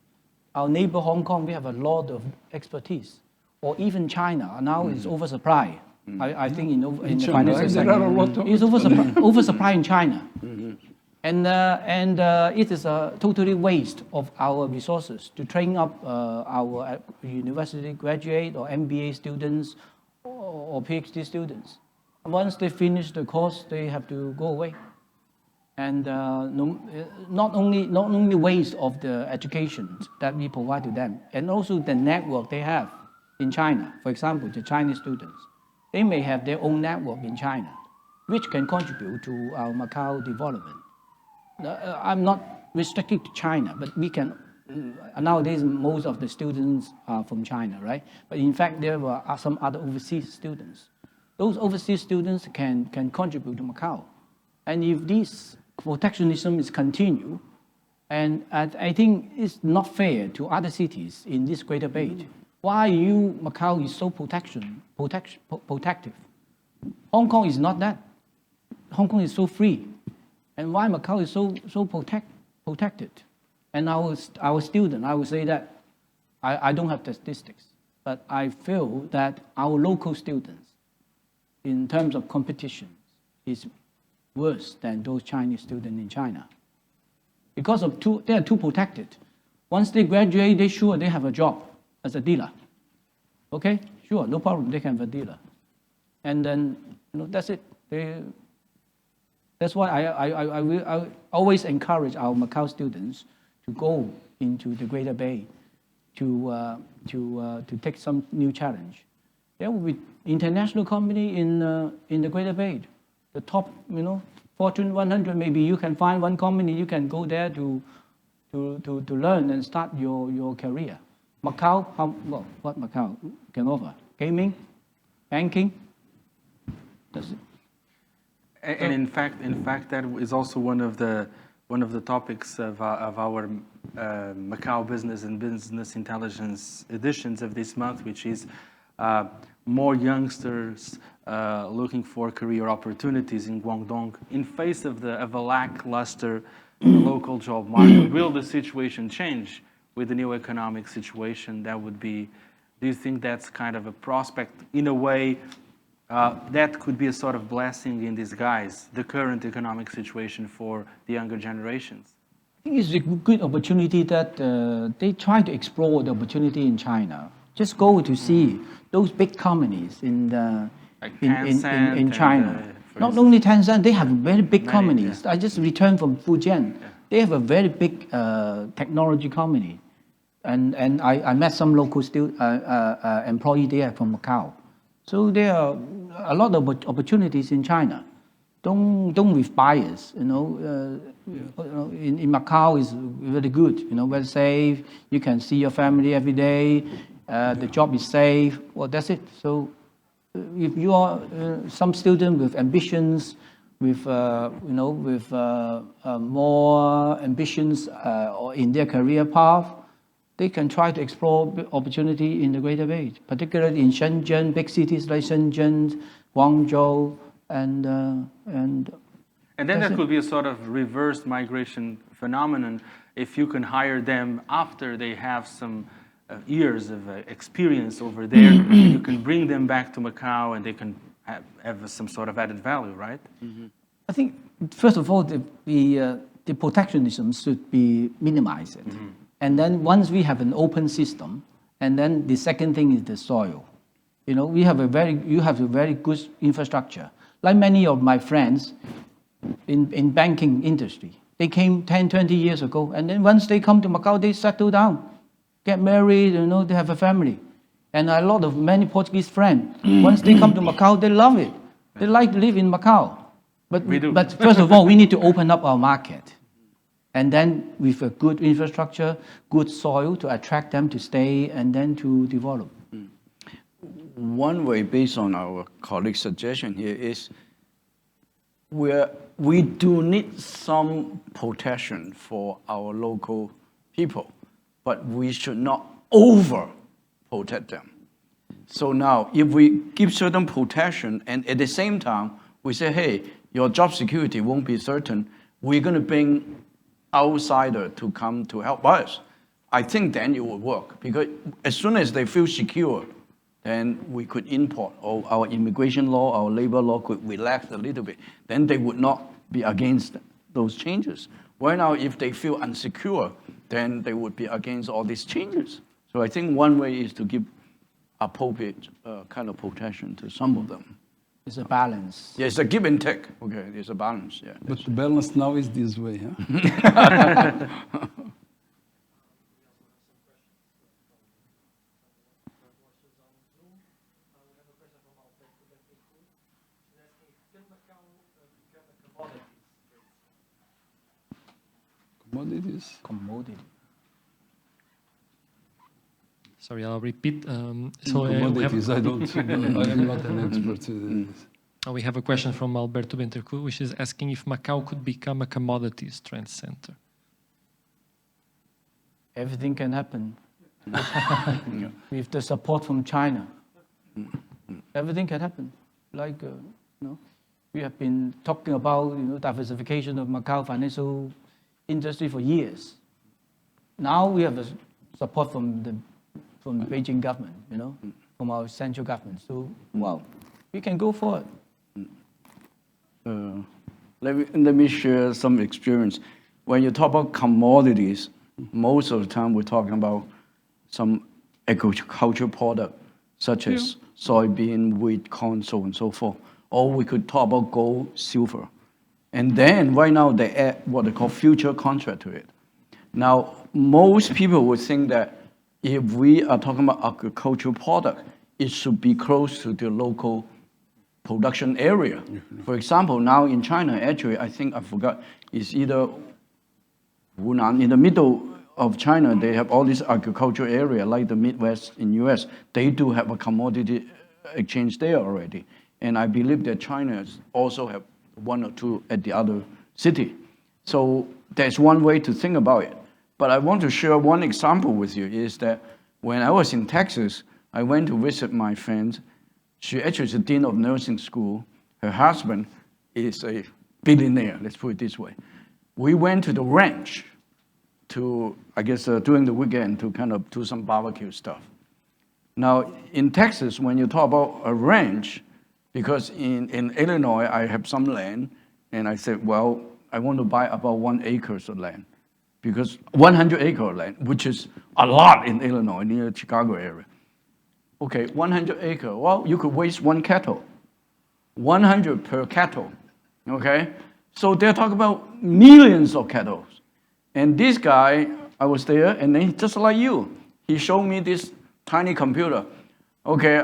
B: Our neighbor Hong Kong, we have a lot of expertise. Or even China, now it's oversupply. I think in the financial sector, it's oversupply in China. And it is a totally waste of our resources to train up our university graduate or MBA students or PhD students. Once they finish the course, they have to go away. And not only waste of the education that we provide to them, and also the network they have in China. For example, the Chinese students, they may have their own network in China, which can contribute to our Macau development. I'm not restricted to China, but we can, nowadays most of the students are from China, right? But in fact, there are some other overseas students. Those overseas students can contribute to Macau. And if this protectionism is continued, and I think it's not fair to other cities in this Greater Bay. Why Macau is so protective? Hong Kong is not that. Hong Kong is so free. And why Macau is so protected? And our student, I would say that, I don't have the statistics, but I feel that our local students, in terms of competition, is worse than those Chinese students in China. Because they are too protected. Once they graduate, they have a job as a dealer. Okay, sure, no problem, they can have a dealer. And then, that's it. That's why I always encourage our Macau students to go into the Greater Bay to take some new challenge. There will be international company in the Greater Bay. The top, Fortune 100, maybe you can find one company, you can go there to learn and start your career. Macau, what Macau can offer? Gaming, banking, that's it.
A: And in fact, that is also one of the topics of our Macau Business and Business Intelligence editions of this month, which is more youngsters looking for career opportunities in Guangdong in face of a lackluster local job market. Will the situation change with the new economic situation? That would be. Do you think that's kind of a prospect in a way? That could be a sort of blessing in disguise, the current economic situation for the younger generations.
B: I think it's a good opportunity that they try to explore the opportunity in China. Just go to see those big companies in China. Not only Tencent, they have very big companies. I just returned from Fujian. They have a very big technology company. And I met some local employee there from Macau. So there are a lot of opportunities in China. Don't with bias, in Macau is very good, very safe. You can see your family every day. The job is safe. Well, that's it. So if you are some student with ambitions, with more ambitions or in their career path, they can try to explore opportunity in the Greater Bay, particularly in Shenzhen, big cities like Shenzhen, Guangzhou, and
A: then there could be a sort of reverse migration phenomenon. If you can hire them after they have some years of experience over there, you can bring them back to Macau and they can have some sort of added value, right?
B: Mm-hmm. I think, first of all, the protectionism should be minimized. Mm-hmm. And then once we have an open system, and then the second thing is the soil. You have a very good infrastructure. Like many of my friends, in banking industry. They came 10, 20 years ago, and then once they come to Macau, they settle down, get married, they have a family. And many Portuguese friends, once they come to Macau, they love it. They like to live in Macau. But first of all, we need to open up our market. And then with a good infrastructure, good soil to attract them to stay and then to develop.
C: One way, based on our colleague's suggestion here, is we do need some protection for our local people, but we should not over-protect them. So now, if we give certain protection, and at the same time, we say, hey, your job security won't be certain, we're going to bring outsider to come to help us, I think then it will work. Because as soon as they feel secure, then we could import, or our immigration law, our labor law could relax a little bit. Then they would not be against those changes. Right now, if they feel unsecure, then they would be against all these changes. So I think one way is to give appropriate kind of protection to some of them.
B: It's a balance.
C: Yeah, it's a give and take. Okay, it's a balance. Yeah.
D: But the balance now is this way, huh? Commodities.
E: Sorry, I'll repeat.
D: Commodities, I am not an expert in this.
E: We have a question from Alberto Bentercu, which is asking if Macau could become a commodities trend center.
B: Everything can happen. With the support from China. Everything can happen. Like, we have been talking about, diversification of Macau financial industry for years. Now we have the support from the Beijing government, from our central government. So, we can go forward.
C: Let me share some experience. When you talk about commodities, most of the time we're talking about some agricultural product, such as soybean, wheat, corn, so on and so forth. Or we could talk about gold, silver. And then right now they add what they call future contract to it. Now, most people would think that if we are talking about agricultural product, it should be close to the local production area. For example, now in China, actually, I forgot, it's either Hunan, in the middle of China, they have all this agricultural area, like the Midwest in US. They do have a commodity exchange there already. And I believe that China also have one or two at the other city. So that's one way to think about it. But I want to share one example with you is that when I was in Texas, I went to visit my friend. She actually is a dean of nursing school. Her husband is a billionaire, let's put it this way. We went to the ranch to, during the weekend to kind of do some barbecue stuff. Now, in Texas, when you talk about a ranch, because in Illinois, I have some land, and I said, well, I want to buy about 1 acre of land, because 100 acre of land, which is a lot in Illinois, near the Chicago area. Okay, 100 acre, well, you could raise 1 cattle, 100 per cattle, okay? So they're talking about millions of cattle. And this guy, I was there, and then just like you, he showed me this tiny computer. Okay,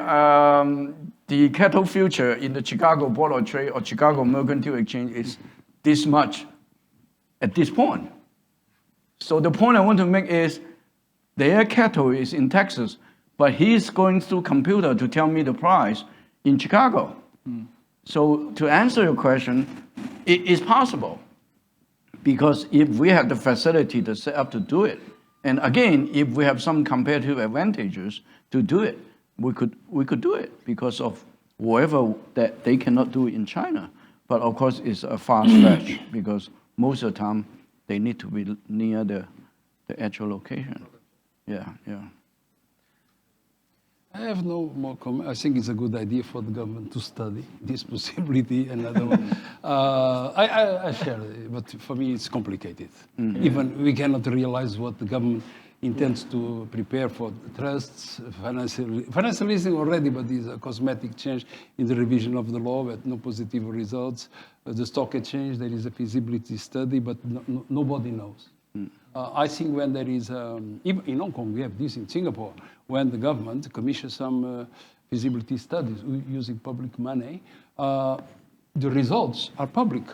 C: the cattle future in the Chicago Board of Trade or Chicago Mercantile Exchange is this much at this point. So the point I want to make is their cattle is in Texas, but he's going through computer to tell me the price in Chicago. So to answer your question, it is possible, because if we have the facility to set up to do it, and again, if we have some competitive advantages to do it, we could do it because of whatever that they cannot do in China. But of course, it's a far stretch because most of the time they need to be near the actual location. Yeah.
D: I have no more comment. I think it's a good idea for the government to study this possibility. And I share it, but for me it's complicated. Even we cannot realize what the government intends to prepare for trusts, financial leasing already, but is a cosmetic change in the revision of the law with no positive results. The stock exchange, there is a feasibility study, but nobody knows. I think when there is, even in Hong Kong, we have this in Singapore, when the government commissions some feasibility studies using public money, the results are public.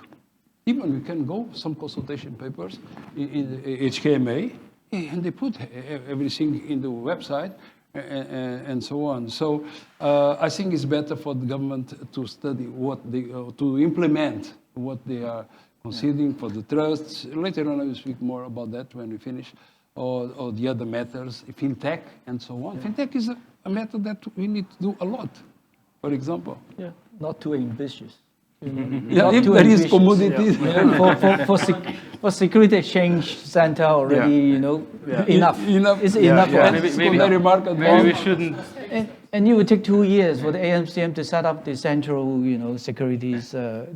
D: Even we can go some consultation papers in HKMA, and they put everything in the website and so on. So I think it's better for the government to study what they, to implement what they are considering for the trusts. Later on, I will speak more about that when we finish, or the other matters, fintech and so on. Fintech is a matter that we need to do a lot, for example.
B: Yeah, not too ambitious.
D: Yeah, if there is commodities.
B: For security exchange center already, enough. It's enough.
A: Maybe we shouldn't.
B: And it would take 2 years for the AMCM to set up the central, securities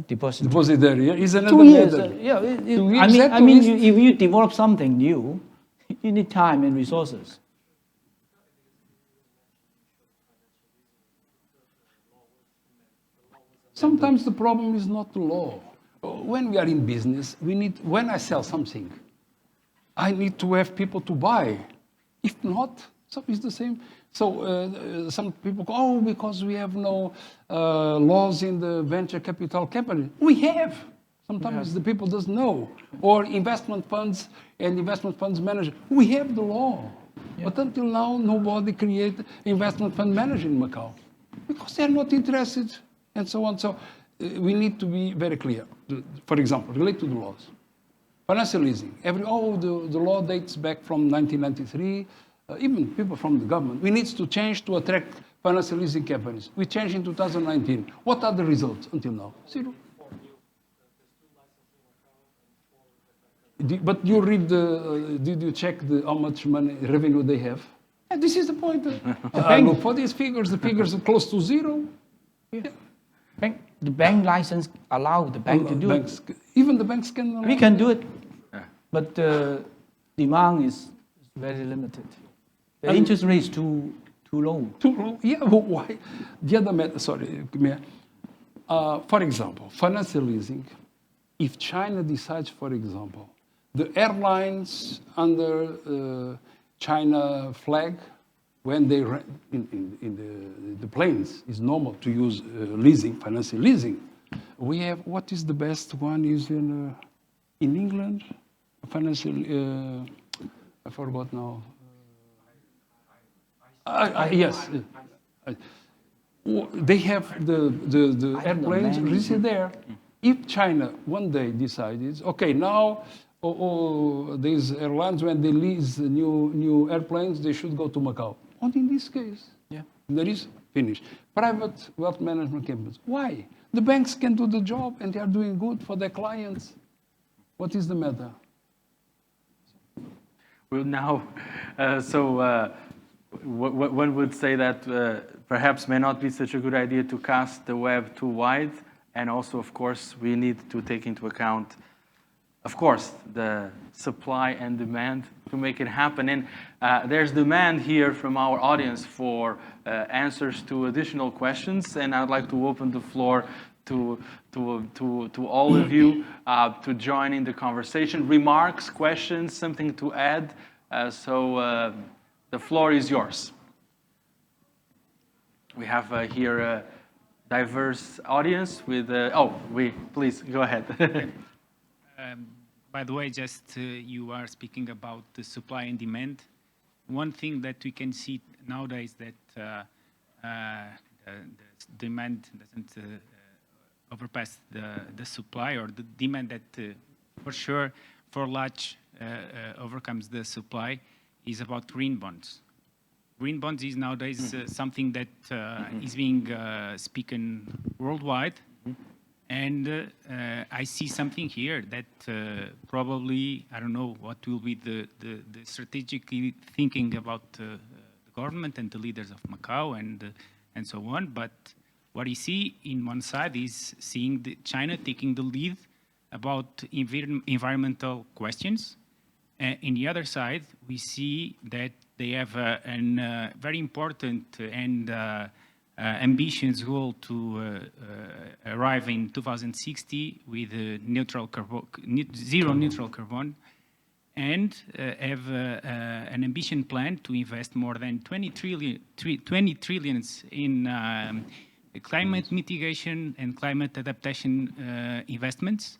B: depository.
D: Depository is another
B: 2 years.
D: matter.
B: I mean, if you develop something new, you need time and resources.
D: Sometimes the problem is not the law. When we are in business, when I sell something, I need to have people to buy. If not, so it's the same. So some people go, oh, because we have no laws in the venture capital company. We have. Sometimes the people doesn't know. Or investment funds and investment funds manager. We have the law. Yeah. But until now, nobody created investment fund manager in Macau because they're not interested. And so on. So we need to be very clear. For example, relate to the laws. Financial leasing. The law dates back from 1993. Even people from the government. We need to change to attract financial leasing companies. We changed in 2019. What are the results until now? Zero. But you read did you check how much revenue they have? And this is the point. I look for these figures. The figures are close to zero. Yeah.
B: The bank license allow the bank to do it.
D: Even the banks can.
B: We can do it, but the demand is very limited. The interest rate is too low.
D: Too low? Yeah. Why? The other matter. Sorry, for example, financial leasing. If China decides, for example, the airlines under China flag, when they in the planes, it's normal to use leasing, financial leasing. We have, what is the best one is in England? Financial, I forgot now. Yes. They have the airplanes registered there. If China one day decides, okay, now these airlines, when they lease new airplanes, they should go to Macau. Only in this case. Yeah. There is finished. Private wealth management companies. Why? The banks can do the job and they are doing good for their clients. What is the matter?
A: Well, now, one would say that perhaps may not be such a good idea to cast the web too wide. And also, of course, we need to take into account, of course, the supply and demand to make it happen. And there's demand here from our audience for answers to additional questions. And I'd like to open the floor to all of you to join in the conversation. Remarks, questions, something to add. So the floor is yours. We have here a diverse audience with, please, go ahead.
F: By the way, just you are speaking about the supply and demand. One thing that we can see nowadays that the demand doesn't overpass the supply, or the demand that for sure for large overcomes the supply, is about green bonds. Green bonds is nowadays something that is being spoken worldwide. And I see something here that probably, I don't know what will be the strategically thinking about the government and the leaders of Macau and so on. But what you see in one side is seeing China taking the lead about environmental questions. In the other side, we see that they have a very important and ambitious goal to arrive in 2060 with zero neutral carbon, and have an ambition plan to invest more than 20 trillion in climate mitigation and climate adaptation investments.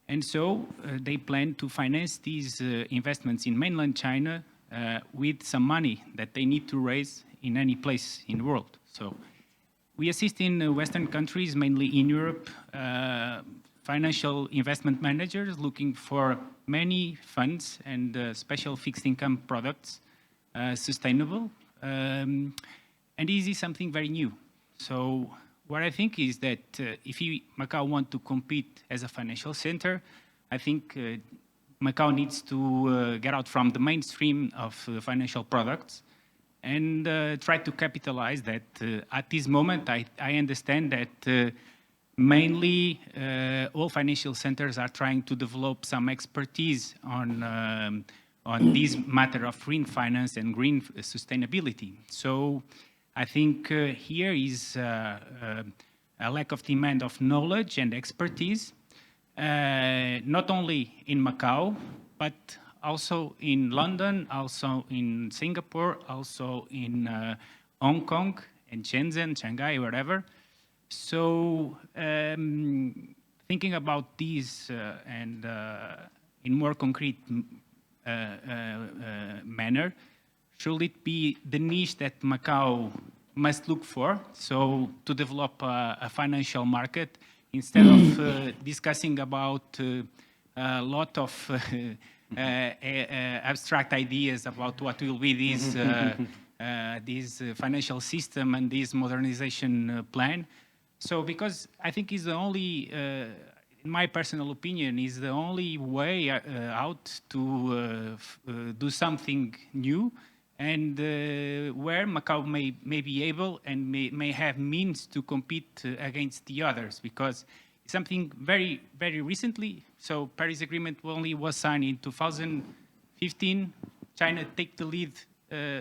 F: And so they plan to finance these investments in mainland China with some money that they need to raise in any place in the world. So we assist in Western countries, mainly in Europe, financial investment managers looking for many funds and special fixed income products, sustainable. And this is something very new. So what I think is that if Macau want to compete as a financial center, I think Macau needs to get out from the mainstream of financial products and try to capitalize that. At this moment, I understand that mainly all financial centers are trying to develop some expertise on this matter of green finance and green sustainability. So I think here is a lack of demand of knowledge and expertise, not only in Macau, but also in London, also in Singapore, also in Hong Kong and Shenzhen, Shanghai, wherever. So thinking about these and in more concrete manner, should it be the niche that Macau must look for? So to develop a financial market instead of discussing about a lot of abstract ideas about what will be this financial system and this modernization plan. So because I think is the only, in my personal opinion, is the only way out to do something new, and where Macau may be able and may have means to compete against the others, because something very, very recently, so Paris Agreement only was signed in 2015. China take the lead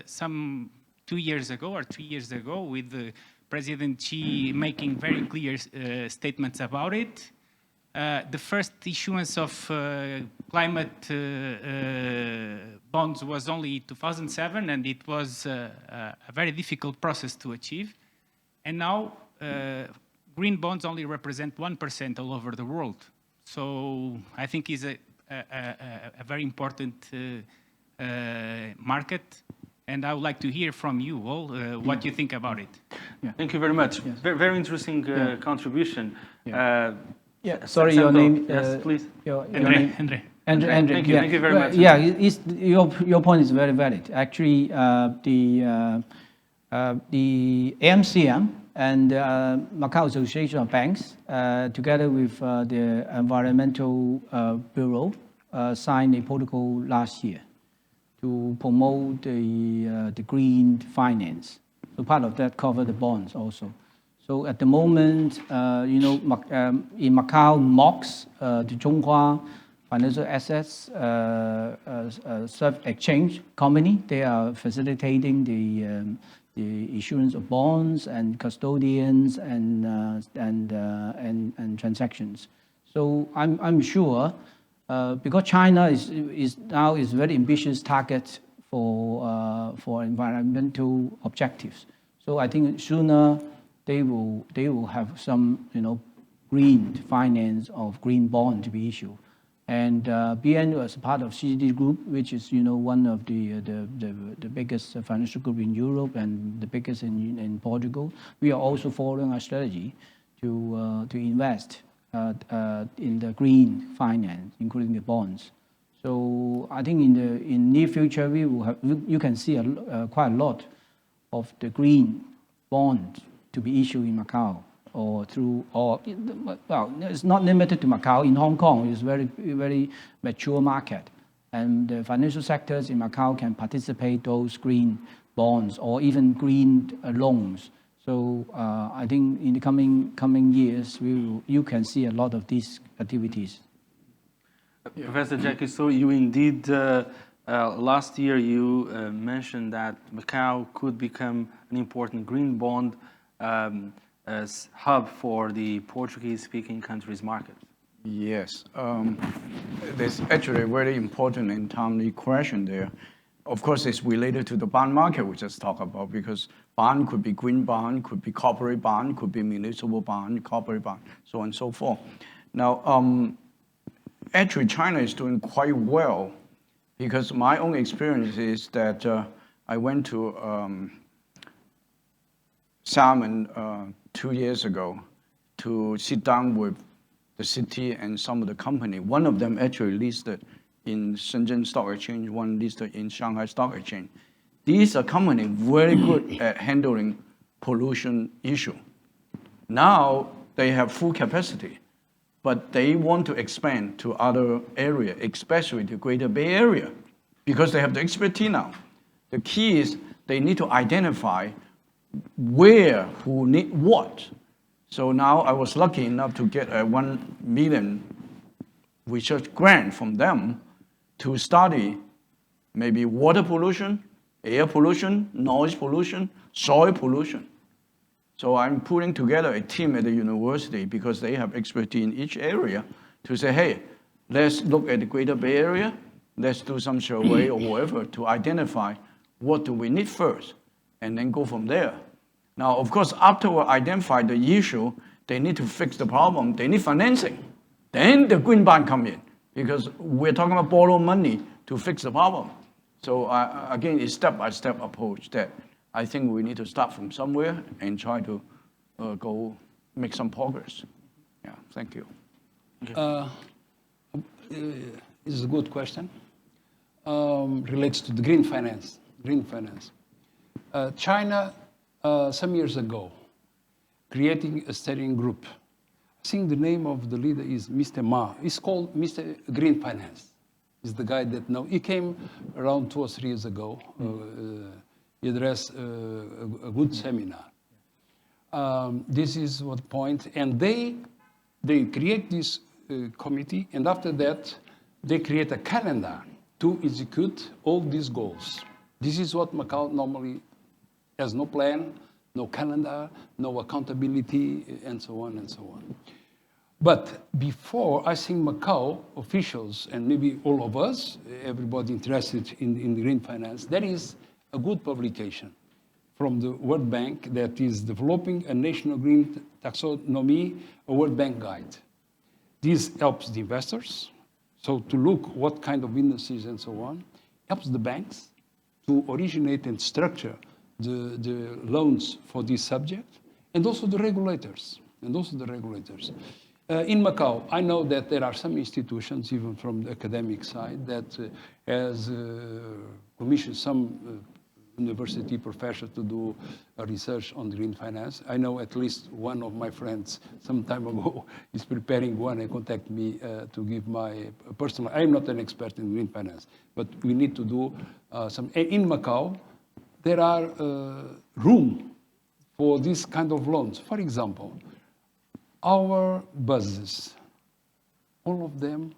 F: some 2 years ago or 3 years ago, with President Xi making very clear statements about it. The first issuance of climate bonds was only 2007, and it was a very difficult process to achieve. And now green bonds only represent 1% all over the world. So I think it's a very important market. And I would like to hear from you all what you think about it.
A: Yeah. Thank you very much. Yes. Very interesting contribution.
B: Sorry, your name?
A: Yes, please.
B: Your name? Andre.
A: Thank you. Thank you very much.
B: Yeah, your point is very valid. Actually, the AMCM and Macau Association of Banks, together with the Environmental Bureau, signed a protocol last year to promote the green finance. So part of that covered the bonds also. So at the moment, in Macau, MOX, the Cunha Financial Assets Exchange Company, they are facilitating the issuance of bonds and custodians and transactions. So I'm sure, because China is now a very ambitious target for environmental objectives. So I think sooner they will have some green finance of green bond to be issued. And BNO, as part of CGD Group, which is one of the biggest financial group in Europe and the biggest in Portugal, we are also following our strategy to invest in the green finance, including the bonds. So I think in near future we will have, you can see quite a lot of the green bond to be issued in Macau, it's not limited to Macau. In Hong Kong, it's very, very mature market, and the financial sectors in Macau can participate those green bonds or even green loans. So I think in the coming years, you can see a lot of these activities.
A: Professor Jacky, so you indeed, last year you mentioned that Macau could become an important green bond as hub for the Portuguese-speaking countries' market.
C: Yes. There's actually a very important and timely question there. Of course, it's related to the bond market we just talked about, because bond could be green bond, could be corporate bond, could be municipal bond, corporate bond, so on and so forth. Now, actually, China is doing quite well, because my own experience is that I went to Xiamen 2 years ago to sit down with the city and some of the company. One of them actually listed in Shenzhen Stock Exchange, one listed in Shanghai Stock Exchange. These are companies very good at handling pollution issue. Now they have full capacity, but they want to expand to other areas, especially the Greater Bay Area, because they have the expertise now. The key is they need to identify where, who need what. So now I was lucky enough to get a 1 million research grant from them to study maybe water pollution, air pollution, noise pollution, soil pollution. So I'm putting together a team at the university, because they have expertise in each area, to say, hey, let's look at the Greater Bay Area, let's do some survey or whatever to identify what do we need first, and then go from there. Now, of course, after we identify the issue, they need to fix the problem, they need financing. Then the green bond come in, because we're talking about borrow money to fix the problem. So again, it's step-by-step approach that I think we need to start from somewhere and try to go make some progress. Yeah, thank you.
D: This is a good question. Relates to the green finance. Green finance. China, some years ago, creating a steering group. I think the name of the leader is Mr. Ma. It's called Mr. Green Finance. He's the guy that now, he came around 2 or 3 years ago. He addressed a good seminar. This is what point, and they create this committee, and after that, they create a calendar to execute all these goals. This is what Macau normally has: no plan, no calendar, no accountability, and so on and so on. But before, I think Macau officials, and maybe all of us, everybody interested in green finance, there is a good publication from the World Bank that is developing a national green taxonomy, a World Bank guide. This helps the investors, so to look what kind of industries and so on, helps the banks to originate and structure the loans for this subject, and also the regulators, in Macau, I know that there are some institutions, even from the academic side, that has commissioned some university professor to do research on green finance. I know at least one of my friends some time ago is preparing one and contact me to give my personal. I'm not an expert in green finance, but we need to do some. In Macau, there are room for this kind of loans. For example, our buses, all of them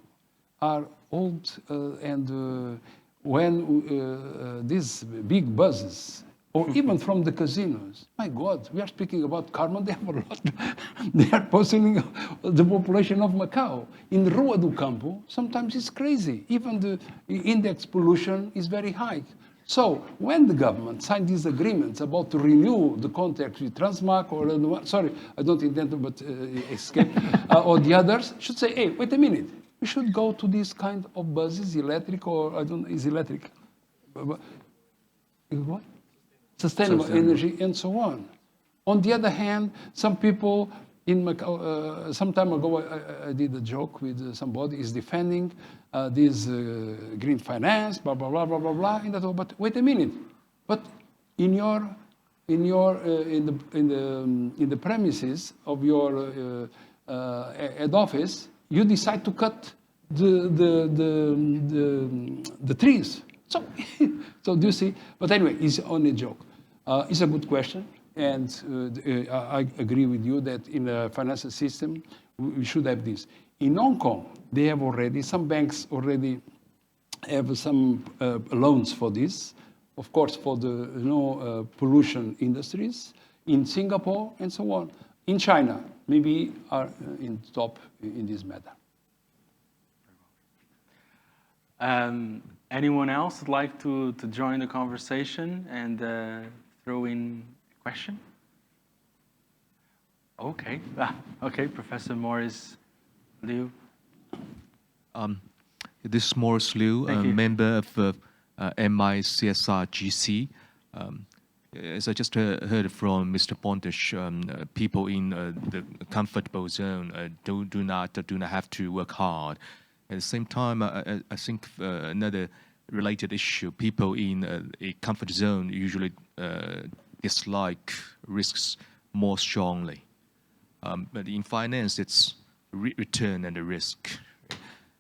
D: are old, and when these big buses, or even from the casinos, my God, we are speaking about carbon, they have a lot, they are poisoning the population of Macau. In Rua do Campo, sometimes it's crazy. Even the index pollution is very high. So when the government signed these agreements about to renew the contract with Transmac, or sorry, I don't intend to, but escape, or the others, should say, hey, wait a minute, we should go to this kind of buses, electric, or I don't know, is electric, what? Sustainable energy, and so on. On the other hand, some people in Macau, some time ago, I did a joke with somebody is defending this green finance, blah blah blah blah blah blah. And that, but wait a minute, but in the premises of your head office, you decide to cut the trees. So, so do you see? But anyway, it's only a joke. It's a good question. And I agree with you that in the financial system, we should have this. In Hong Kong, they have already, some banks already have some loans for this, of course, for the pollution industries, in Singapore and so on. In China, maybe are in top in this matter.
A: Anyone else would like to join the conversation and throw in a question? Okay. Okay, Professor Morris Liu.
G: This is Morris Liu, a member of MICSR GC. As I just heard from Mr. Pontes, people in the comfortable zone do not have to work hard. At the same time, I think another related issue, people in a comfort zone usually dislike risks more strongly. But in finance, it's return and the risk.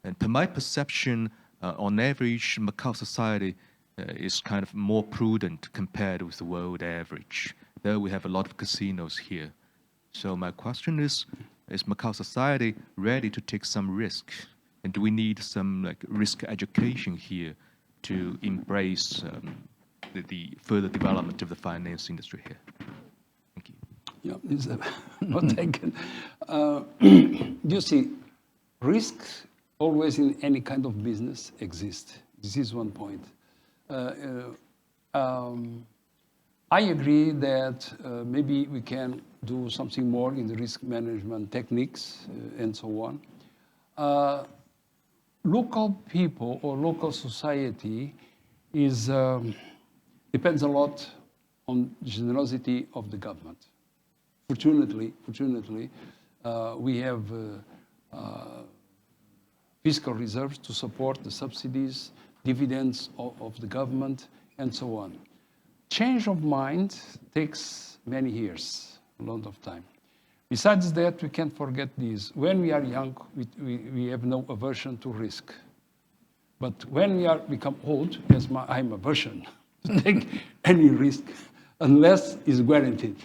G: And per my perception, on average, Macau society is kind of more prudent compared with the world average, though we have a lot of casinos here. So my question is Macau society ready to take some risk? And do we need some risk education here to embrace the further development of the finance industry here? Thank you.
D: Yeah, it's not taken. You see, risks always in any kind of business exist. This is one point. I agree that maybe we can do something more in the risk management techniques and so on. Local people or local society is depends a lot on generosity of the government. Fortunately, we have fiscal reserves to support the subsidies, dividends of the government, and so on. Change of mind takes many years, a lot of time. Besides that, we can't forget this. When we are young, we have no aversion to risk. But when we become old, yes, I'm aversion to take any risk unless it's guaranteed.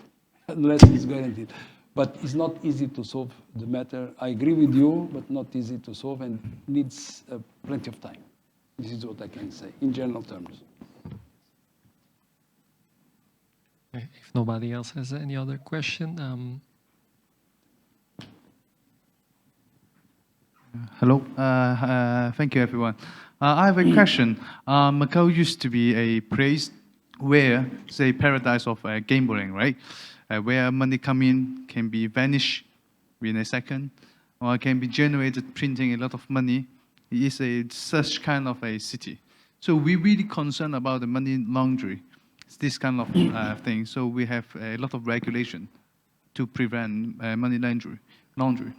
D: But it's not easy to solve the matter. I agree with you, but not easy to solve and needs plenty of time. This is what I can say in general terms.
E: If nobody else has any other question.
H: Hello. Thank you, everyone. I have a question. Macau used to be a place where, say, paradise of gambling, right? Where money come in can be vanished within a second, or can be generated printing a lot of money. It is such kind of a city. So we're really concerned about the money laundering. It's this kind of thing. So we have a lot of regulation to prevent money laundering.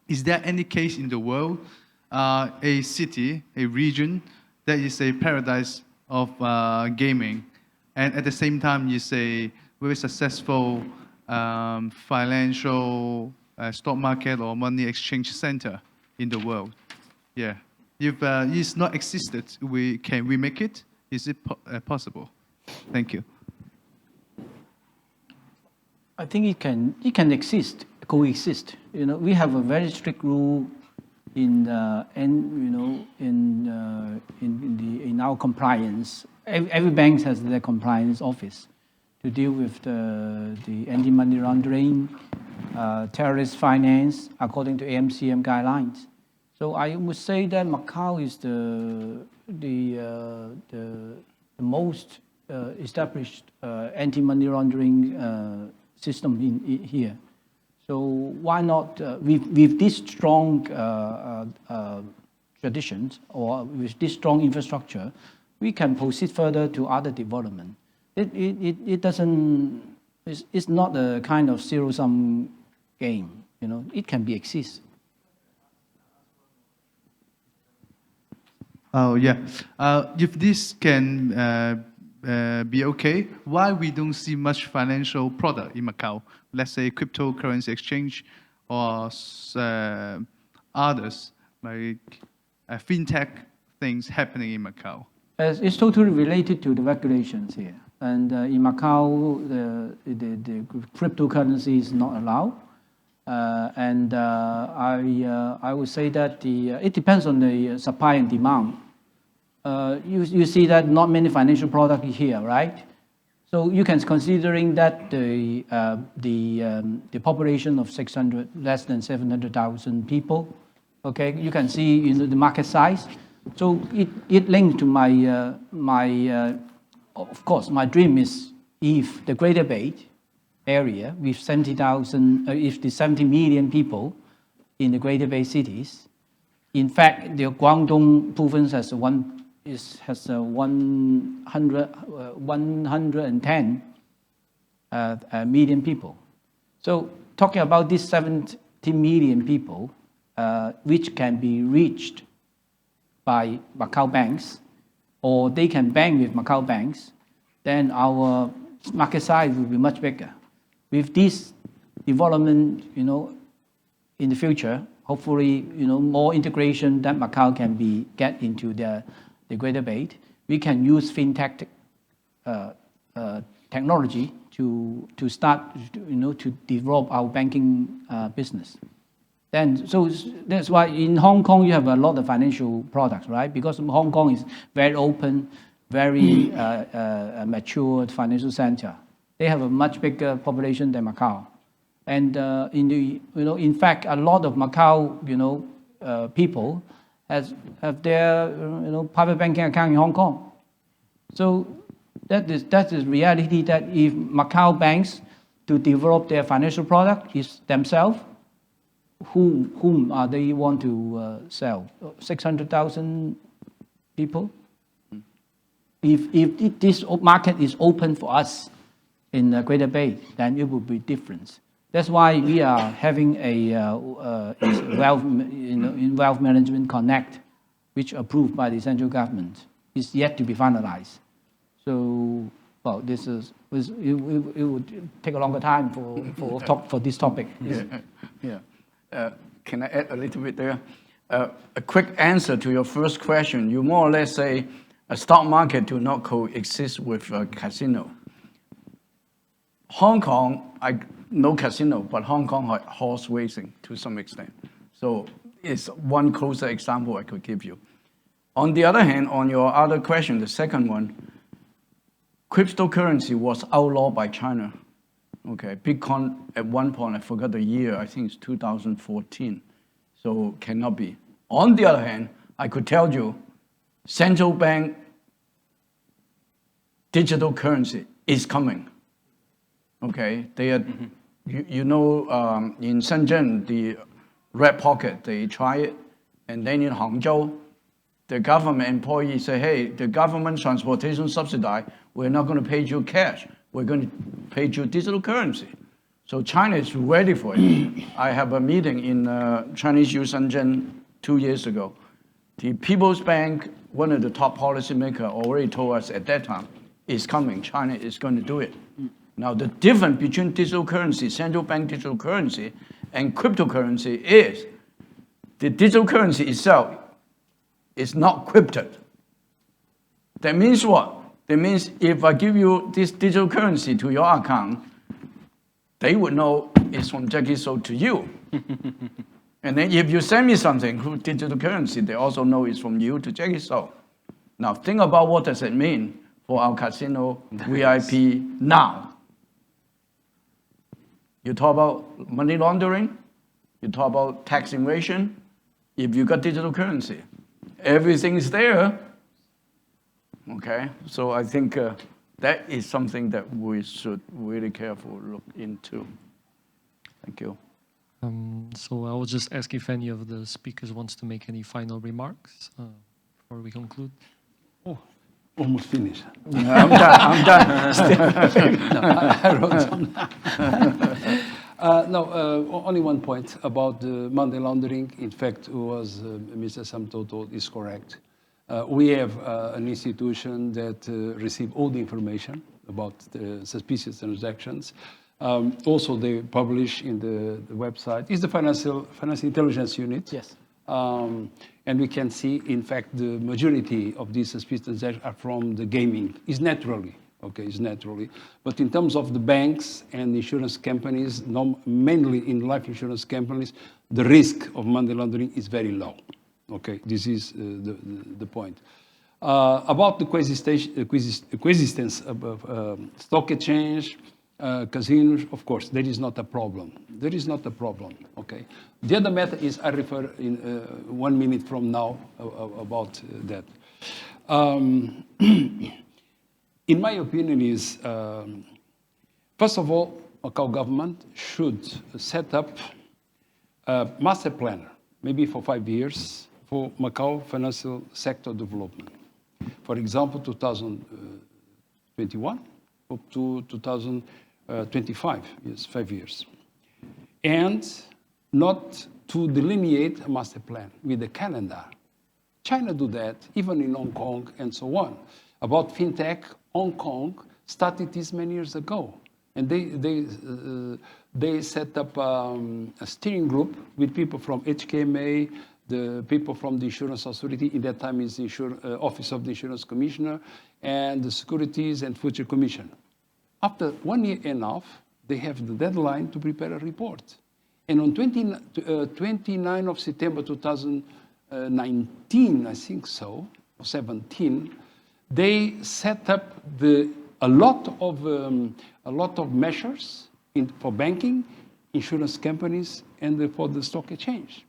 H: Is there any case in the world, a city, a region, that is a paradise of gaming, and at the same time is a very successful financial stock market or money exchange center in the world? Yeah. If it's not existed, can we make it? Is it possible? Thank you.
B: I think it can coexist. You know, we have a very strict rule in our compliance. Every bank has their compliance office to deal with the anti-money laundering, terrorist finance, according to AMCM guidelines. So I would say that Macau is the most established anti-money laundering system in here. So why not, with these strong traditions or with this strong infrastructure, we can proceed further to other development. It doesn't, it's not a kind of zero-sum game, you know, it can be exist.
H: Oh, yeah. If this can be okay, why we don't see much financial product in Macau? Let's say cryptocurrency exchange or others, like fintech things happening in Macau.
B: It's totally related to the regulations here. And in Macau, the cryptocurrency is not allowed. I would say that it depends on the supply and demand. You see that not many financial products here, right? So you can considering that the population of less than 700,000 people. Okay, you can see the market size. So it linked to of course, my dream is if the Greater Bay Area with 70,000, if the 70 million people in the Greater Bay cities, in fact, the Guangdong province has 110 million people. So talking about these 70 million people, which can be reached by Macau banks, or they can bank with Macau banks, then our market size will be much bigger. With this development, in the future, hopefully, more integration that Macau can get into the Greater Bay, we can use fintech technology to start, to develop our banking business. Then, so that's why in Hong Kong you have a lot of financial products, right? Because Hong Kong is very open, very matured financial center. They have a much bigger population than Macau, and in fact, a lot of Macau, people have their private banking account in Hong Kong. So that is reality that if Macau banks to develop their financial product is themselves, whom are they want to sell? 600,000 people. If this market is open for us in the Greater Bay, then it will be different. That's why we are having a wealth management connect, which approved by the central government. Is yet to be finalized. So, well, it would take a longer time for this topic.
C: Yeah. Can I add a little bit there? A quick answer to your first question. You more or less say a stock market do not coexist with a casino. Hong Kong, no casino, but Hong Kong had horse racing to some extent. So it's one closer example I could give you. On the other hand, on your other question, the second one, cryptocurrency was outlawed by China. Okay, Bitcoin at one point, I forgot the year, I think it's 2014. So cannot be. On the other hand, I could tell you, central bank digital currency is coming. Okay, they are, in Shenzhen, the red pocket, they try it, and then in Hangzhou, the government employees say, hey, the government transportation subsidy, we're not going to pay you cash. We're going to pay you digital currency. So China is ready for it. I have a meeting in Chinese Shenzhen 2 years ago. The People's Bank, one of the top policymakers, already told us at that time, it's coming. China is going to do it. Now, the difference between digital currency, central bank digital currency, and cryptocurrency is the digital currency itself is not crypted. That means what? That means if I give you this digital currency to your account, they would know it's from Jacky sold to you. And then if you send me something through digital currency, they also know it's from you to Jacky sold. Now think about what does it mean for our casino VIP now. You talk about money laundering, you talk about tax evasion. If you got digital currency, everything is there. Okay, so I think that is something that we should really carefully look into. Thank you.
E: So I will just ask if any of the speakers wants to make any final remarks before we conclude.
D: Oh, almost finished.
C: I'm done.
D: I wrote some. Only one point about the money laundering. In fact, was Mr. Samtoto is correct. We have an institution that receives all the information about the suspicious transactions. Also, they publish in the website. It's the Financial Intelligence Unit.
B: Yes.
D: And we can see, in fact, the majority of these suspicious transactions are from the gaming. It's naturally. okay, is naturally. But in terms of the banks and insurance companies, mainly in life insurance companies, the risk of money laundering is very low. Okay, this is the point. About the coexistence of stock exchange, casinos, of course, there is not a problem. There is not a problem, okay? The other matter is, I refer in 1 minute from now about that. In my opinion is, first of all, Macau government should set up a master plan, maybe for 5 years, for Macau financial sector development. For example, 2021 up to 2025, yes, 5 years. And not to delineate a master plan with a calendar. China do that, even in Hong Kong and so on. About fintech, Hong Kong started this many years ago. And they set up a steering group with people from HKMA, the people from the Insurance Authority, in that time is the Office of the Insurance Commissioner, and the Securities and Future Commission. After 1 year and a half, they have the deadline to prepare a report. And on 29 of September 2019, I think so, or 17, they set up a lot of measures for banking, insurance companies, and for the stock exchange.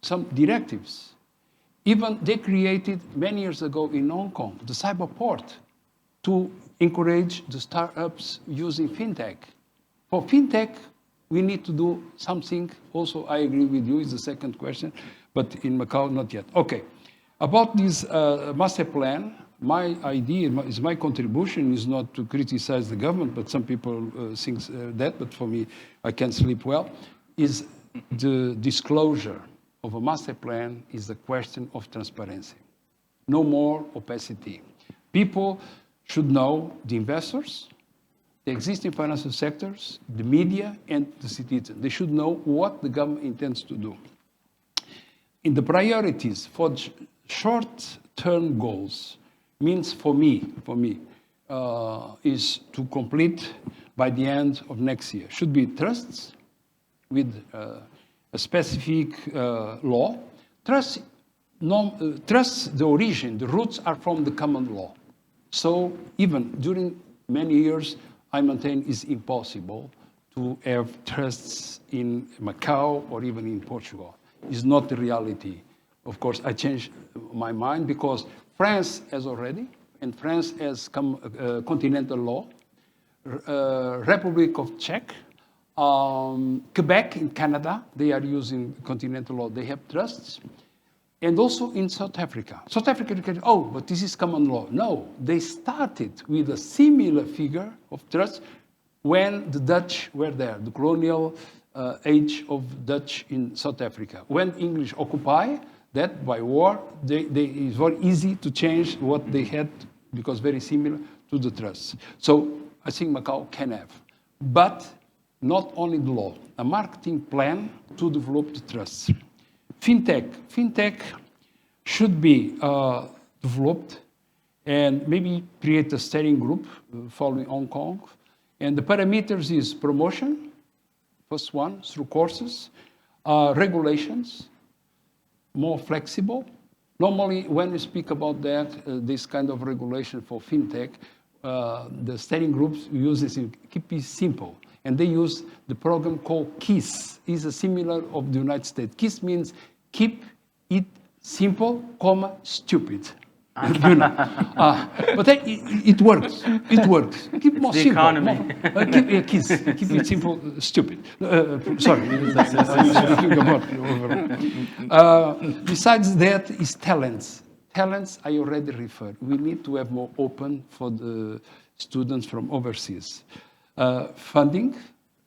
D: Some directives. Even they created many years ago in Hong Kong the cyber port to encourage the startups using fintech. For fintech, we need to do something. Also, I agree with you, is the second question, but in Macau, not yet. Okay, about this master plan, my idea, my contribution is not to criticize the government, but some people think that, but for me, I can sleep well, is the disclosure of a master plan is a question of transparency. No more opacity. People should know, the investors, the existing financial sectors, the media, and the citizens. They should know what the government intends to do. In the priorities for short-term goals, means for me, is to complete by the end of next year. Should be trusts with a specific law. Trusts, the origin, the roots are from the common law. So even during many years, I maintain it's impossible to have trusts in Macau or even in Portugal. It's not the reality. Of course, I changed my mind because France has already, and France has continental law, Republic of Czech, Quebec in Canada, they are using continental law, they have trusts. And also in South Africa. South Africa, oh, but this is common law. No, they started with a similar figure of trust when the Dutch were there, the colonial age of Dutch in South Africa. When English occupy that by war, it's very easy to change what they had because very similar to the trusts. So I think Macau can have. But not only the law, a marketing plan to develop the trusts. Fintech should be developed and maybe create a steering group following Hong Kong. And the parameters is promotion, first one, through courses, regulations, more flexible. Normally, when we speak about that, this kind of regulation for fintech, the steering groups use this, keep it simple. And they use the program called KISS. It's a similar of the United States. KISS means keep it simple, stupid. You know. But it works. It works. Keep it more
A: the
D: simple.
A: Economy.
D: KISS. Keep it simple, stupid. Sorry. Besides that is talents. Talents, I already referred. We need to have more open for the students from overseas. Funding,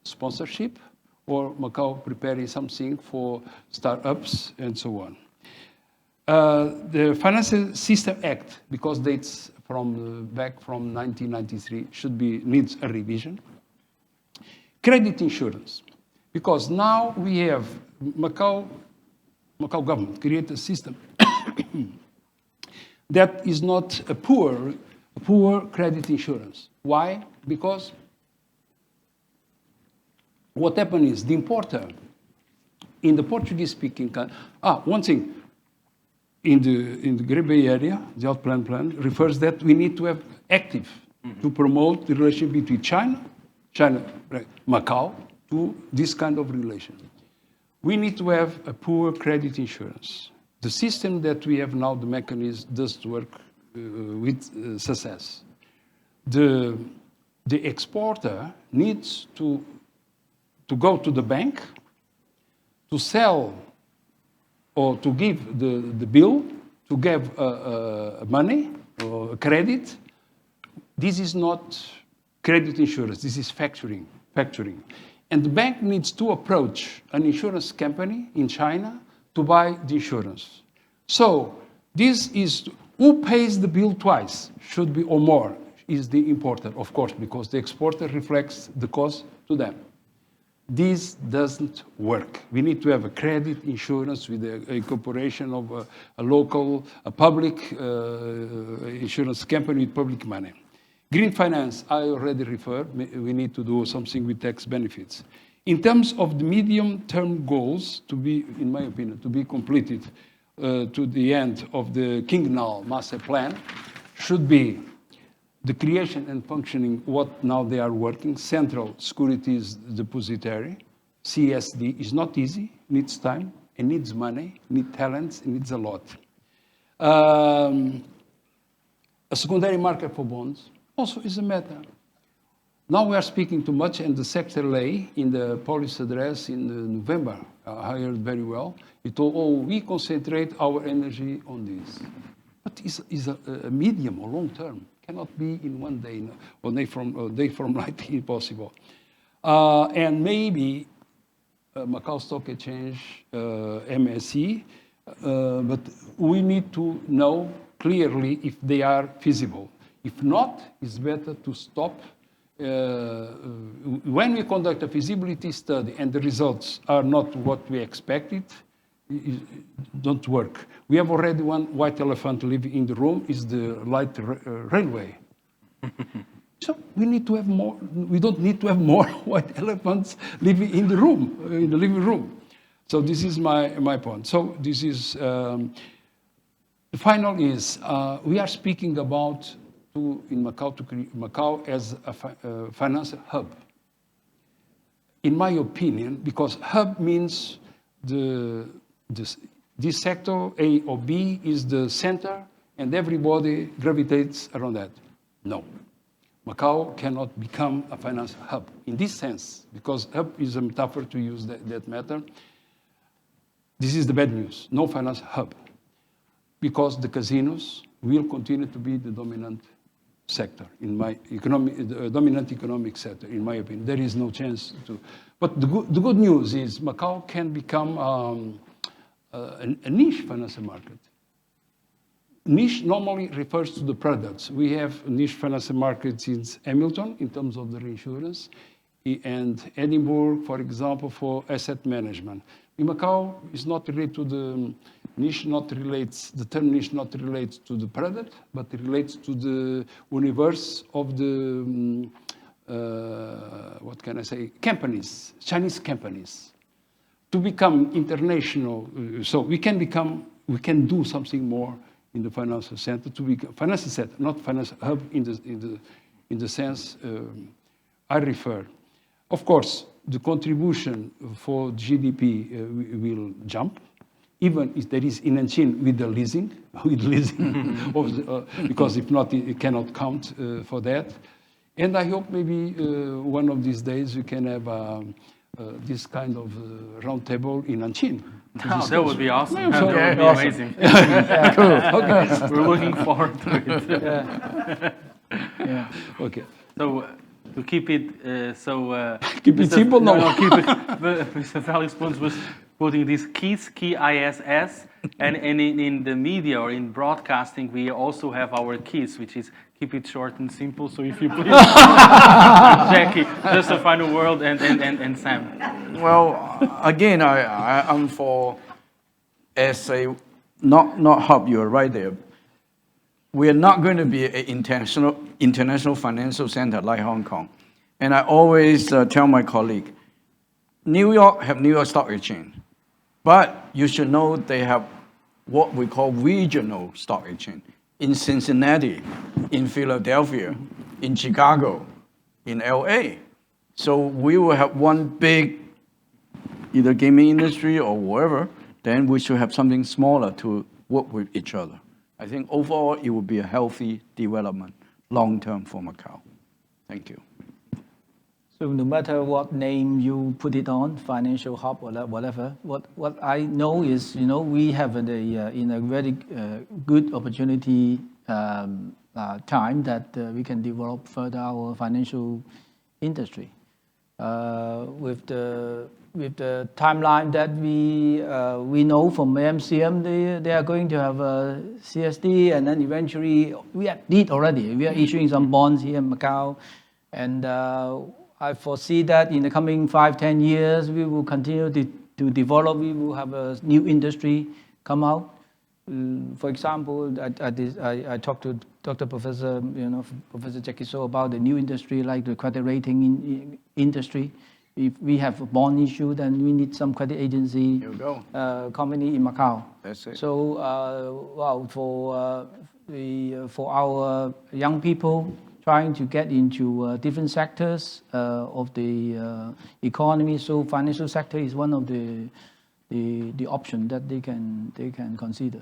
D: sponsorship, or Macau preparing something for startups and so on. The Financial System Act, because dates from back from 1993, needs a revision. Credit insurance, because now we have Macau government create a system that is not poor poor credit insurance. Why? Because what happened is the importer in the Portuguese-speaking country. One thing, in the Great Bay Area, the Outplan Plan refers that we need to have active to promote the relation between China, Macau, to this kind of relation. We need to have a poor credit insurance. The system that we have now, the mechanism, does work with success. The exporter needs to go to the bank to sell or to give the bill, to give money or credit. This is not credit insurance, this is factoring. And the bank needs to approach an insurance company in China to buy the insurance. So this is, who pays the bill twice, should be, or more, is the importer, of course, because the exporter reflects the cost to them. This doesn't work. We need to have a credit insurance with a corporation of a public insurance company with public money. Green finance, I already referred. We need to do something with tax benefits. In terms of the medium-term goals to be, in my opinion, to be completed to the end of the Cunha master plan, should be the creation and functioning what now they are working, Central Securities Depository, CSD, is not easy, needs time, and needs money, needs talents, and needs a lot. A secondary market for bonds also is a matter. Now we are speaking too much, and the Secretary lay in the policy address in November, I heard very well, he told, we concentrate our energy on this. But is a medium or long term. Cannot be in one day, or day from night, impossible. And maybe Macau Stock Exchange, MSC, but we need to know clearly if they are feasible. If not, it's better to stop. When we conduct a feasibility study and the results are not what we expected, don't work. We have already one white elephant living in the room, is the light railway. So we need to have more, we don't need to have more white elephants living in the room, in the living room. So this is my point. So this is, the final is, we are speaking about in Macau, to create Macau as a financial hub. In my opinion, because hub means this sector, A or B, is the center, and everybody gravitates around that. No. Macau cannot become a financial hub in this sense, because hub is a metaphor to use that matter. This is the bad news. No financial hub. Because the casinos will continue to be the dominant sector, in my dominant economic sector, in my opinion. There is no chance to. But the good news is Macau can become a niche financial market. Niche normally refers to the products. We have niche financial markets in Hamilton in terms of the reinsurance, and Edinburgh, for example, for asset management. In Macau, it's not related to the niche, the term niche not relates to the product, but it relates to the universe of the, what can I say, companies, Chinese companies. To become international, so we can do something more in the financial center, to be financial center, not financial hub in the sense I refer. Of course, the contribution for GDP will jump, even if there is in Anchin with the leasing, because if not, it cannot count for that. And I hope maybe one of these days we can have this kind of round table in Anchin.
A: Oh, that would be awesome.
C: Yeah,
A: that would be
C: awesome.
A: amazing.
C: Cool. Okay.
A: We're looking forward to it.
B: Yeah.
D: Okay.
A: So to keep it
D: Keep it simple, no.
A: keep it. Mr. Félix Pontes was putting these keys, K-I-S-S, and in the media or in broadcasting, we also have our keys, which is keep it short and simple. So if you please, Jacky, just a final word, and Sam.
C: Well, again, I'm for, as a, not hub, you're right there. we are not going to be an international financial center like Hong Kong. And I always tell my colleague, New York have New York Stock Exchange, but you should know they have what we call regional stock exchange in Cincinnati, in Philadelphia, in Chicago, in LA. So we will have one big, either gaming industry or whatever, then we should have something smaller to work with each other. I think overall it will be a healthy development long-term for Macau. Thank you.
B: So no matter what name you put it on, financial hub or whatever, what I know is, we have in a very good opportunity time that we can develop further our financial industry. With the timeline that we know from AMCM, they are going to have a CSD, and then eventually we did already. We are issuing some bonds here in Macau, and I foresee that in the coming 5-10 years, we will continue to develop. We will have a new industry come out. For example, I talked to Professor Jacky about the new industry, like the credit rating industry. If we have a bond issue, then we need some credit agency company in Macau.
C: That's it.
B: So, for our young people trying to get into different sectors of the economy, so financial sector is one of the options that they can consider.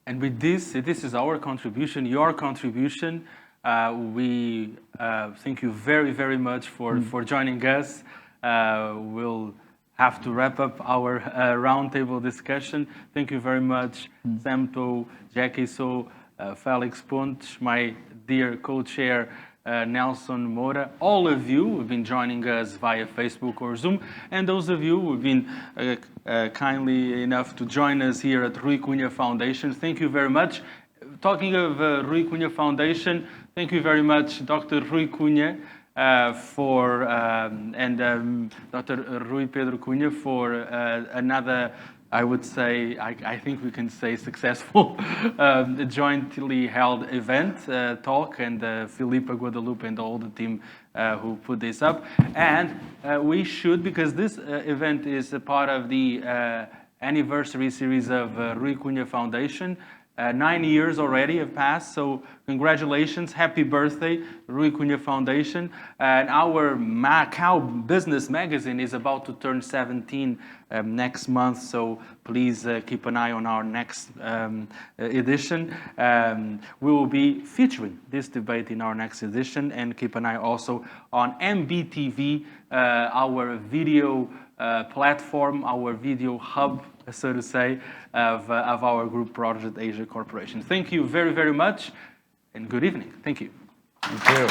A: And with this is our contribution, your contribution. We thank you very, very much for joining us. We'll have to wrap up our roundtable discussion. Thank you very much, Samto, Jacky, Félix, Pontes, my dear co-chair, Nelson, Moura, all of you who have been joining us via Facebook or Zoom, and those of you who have been kindly enough to join us here at Rui Cunha Foundation. Thank you very much. Talking of Rui Cunha Foundation, thank you very much, Dr. Rui Cunha, and Dr. Rui Pedro Cunha for another, I would say, I think we can say successful jointly held event, talk, and Filipa Guadalupe and all the team who put this up. And we should, because this event is a part of the anniversary series of Rui Cunha Foundation. 9 years already have passed, so congratulations, happy birthday, Rui Cunha Foundation. And our Macau Business Magazine is about to turn 17 next month, so please keep an eye on our next edition. We will be featuring this debate in our next edition, and keep an eye also on MBTV, our video platform, our video hub, so to say, of our group Project Asia Corporation. Thank you very, very much, and good evening. Thank you.
C: Thank you.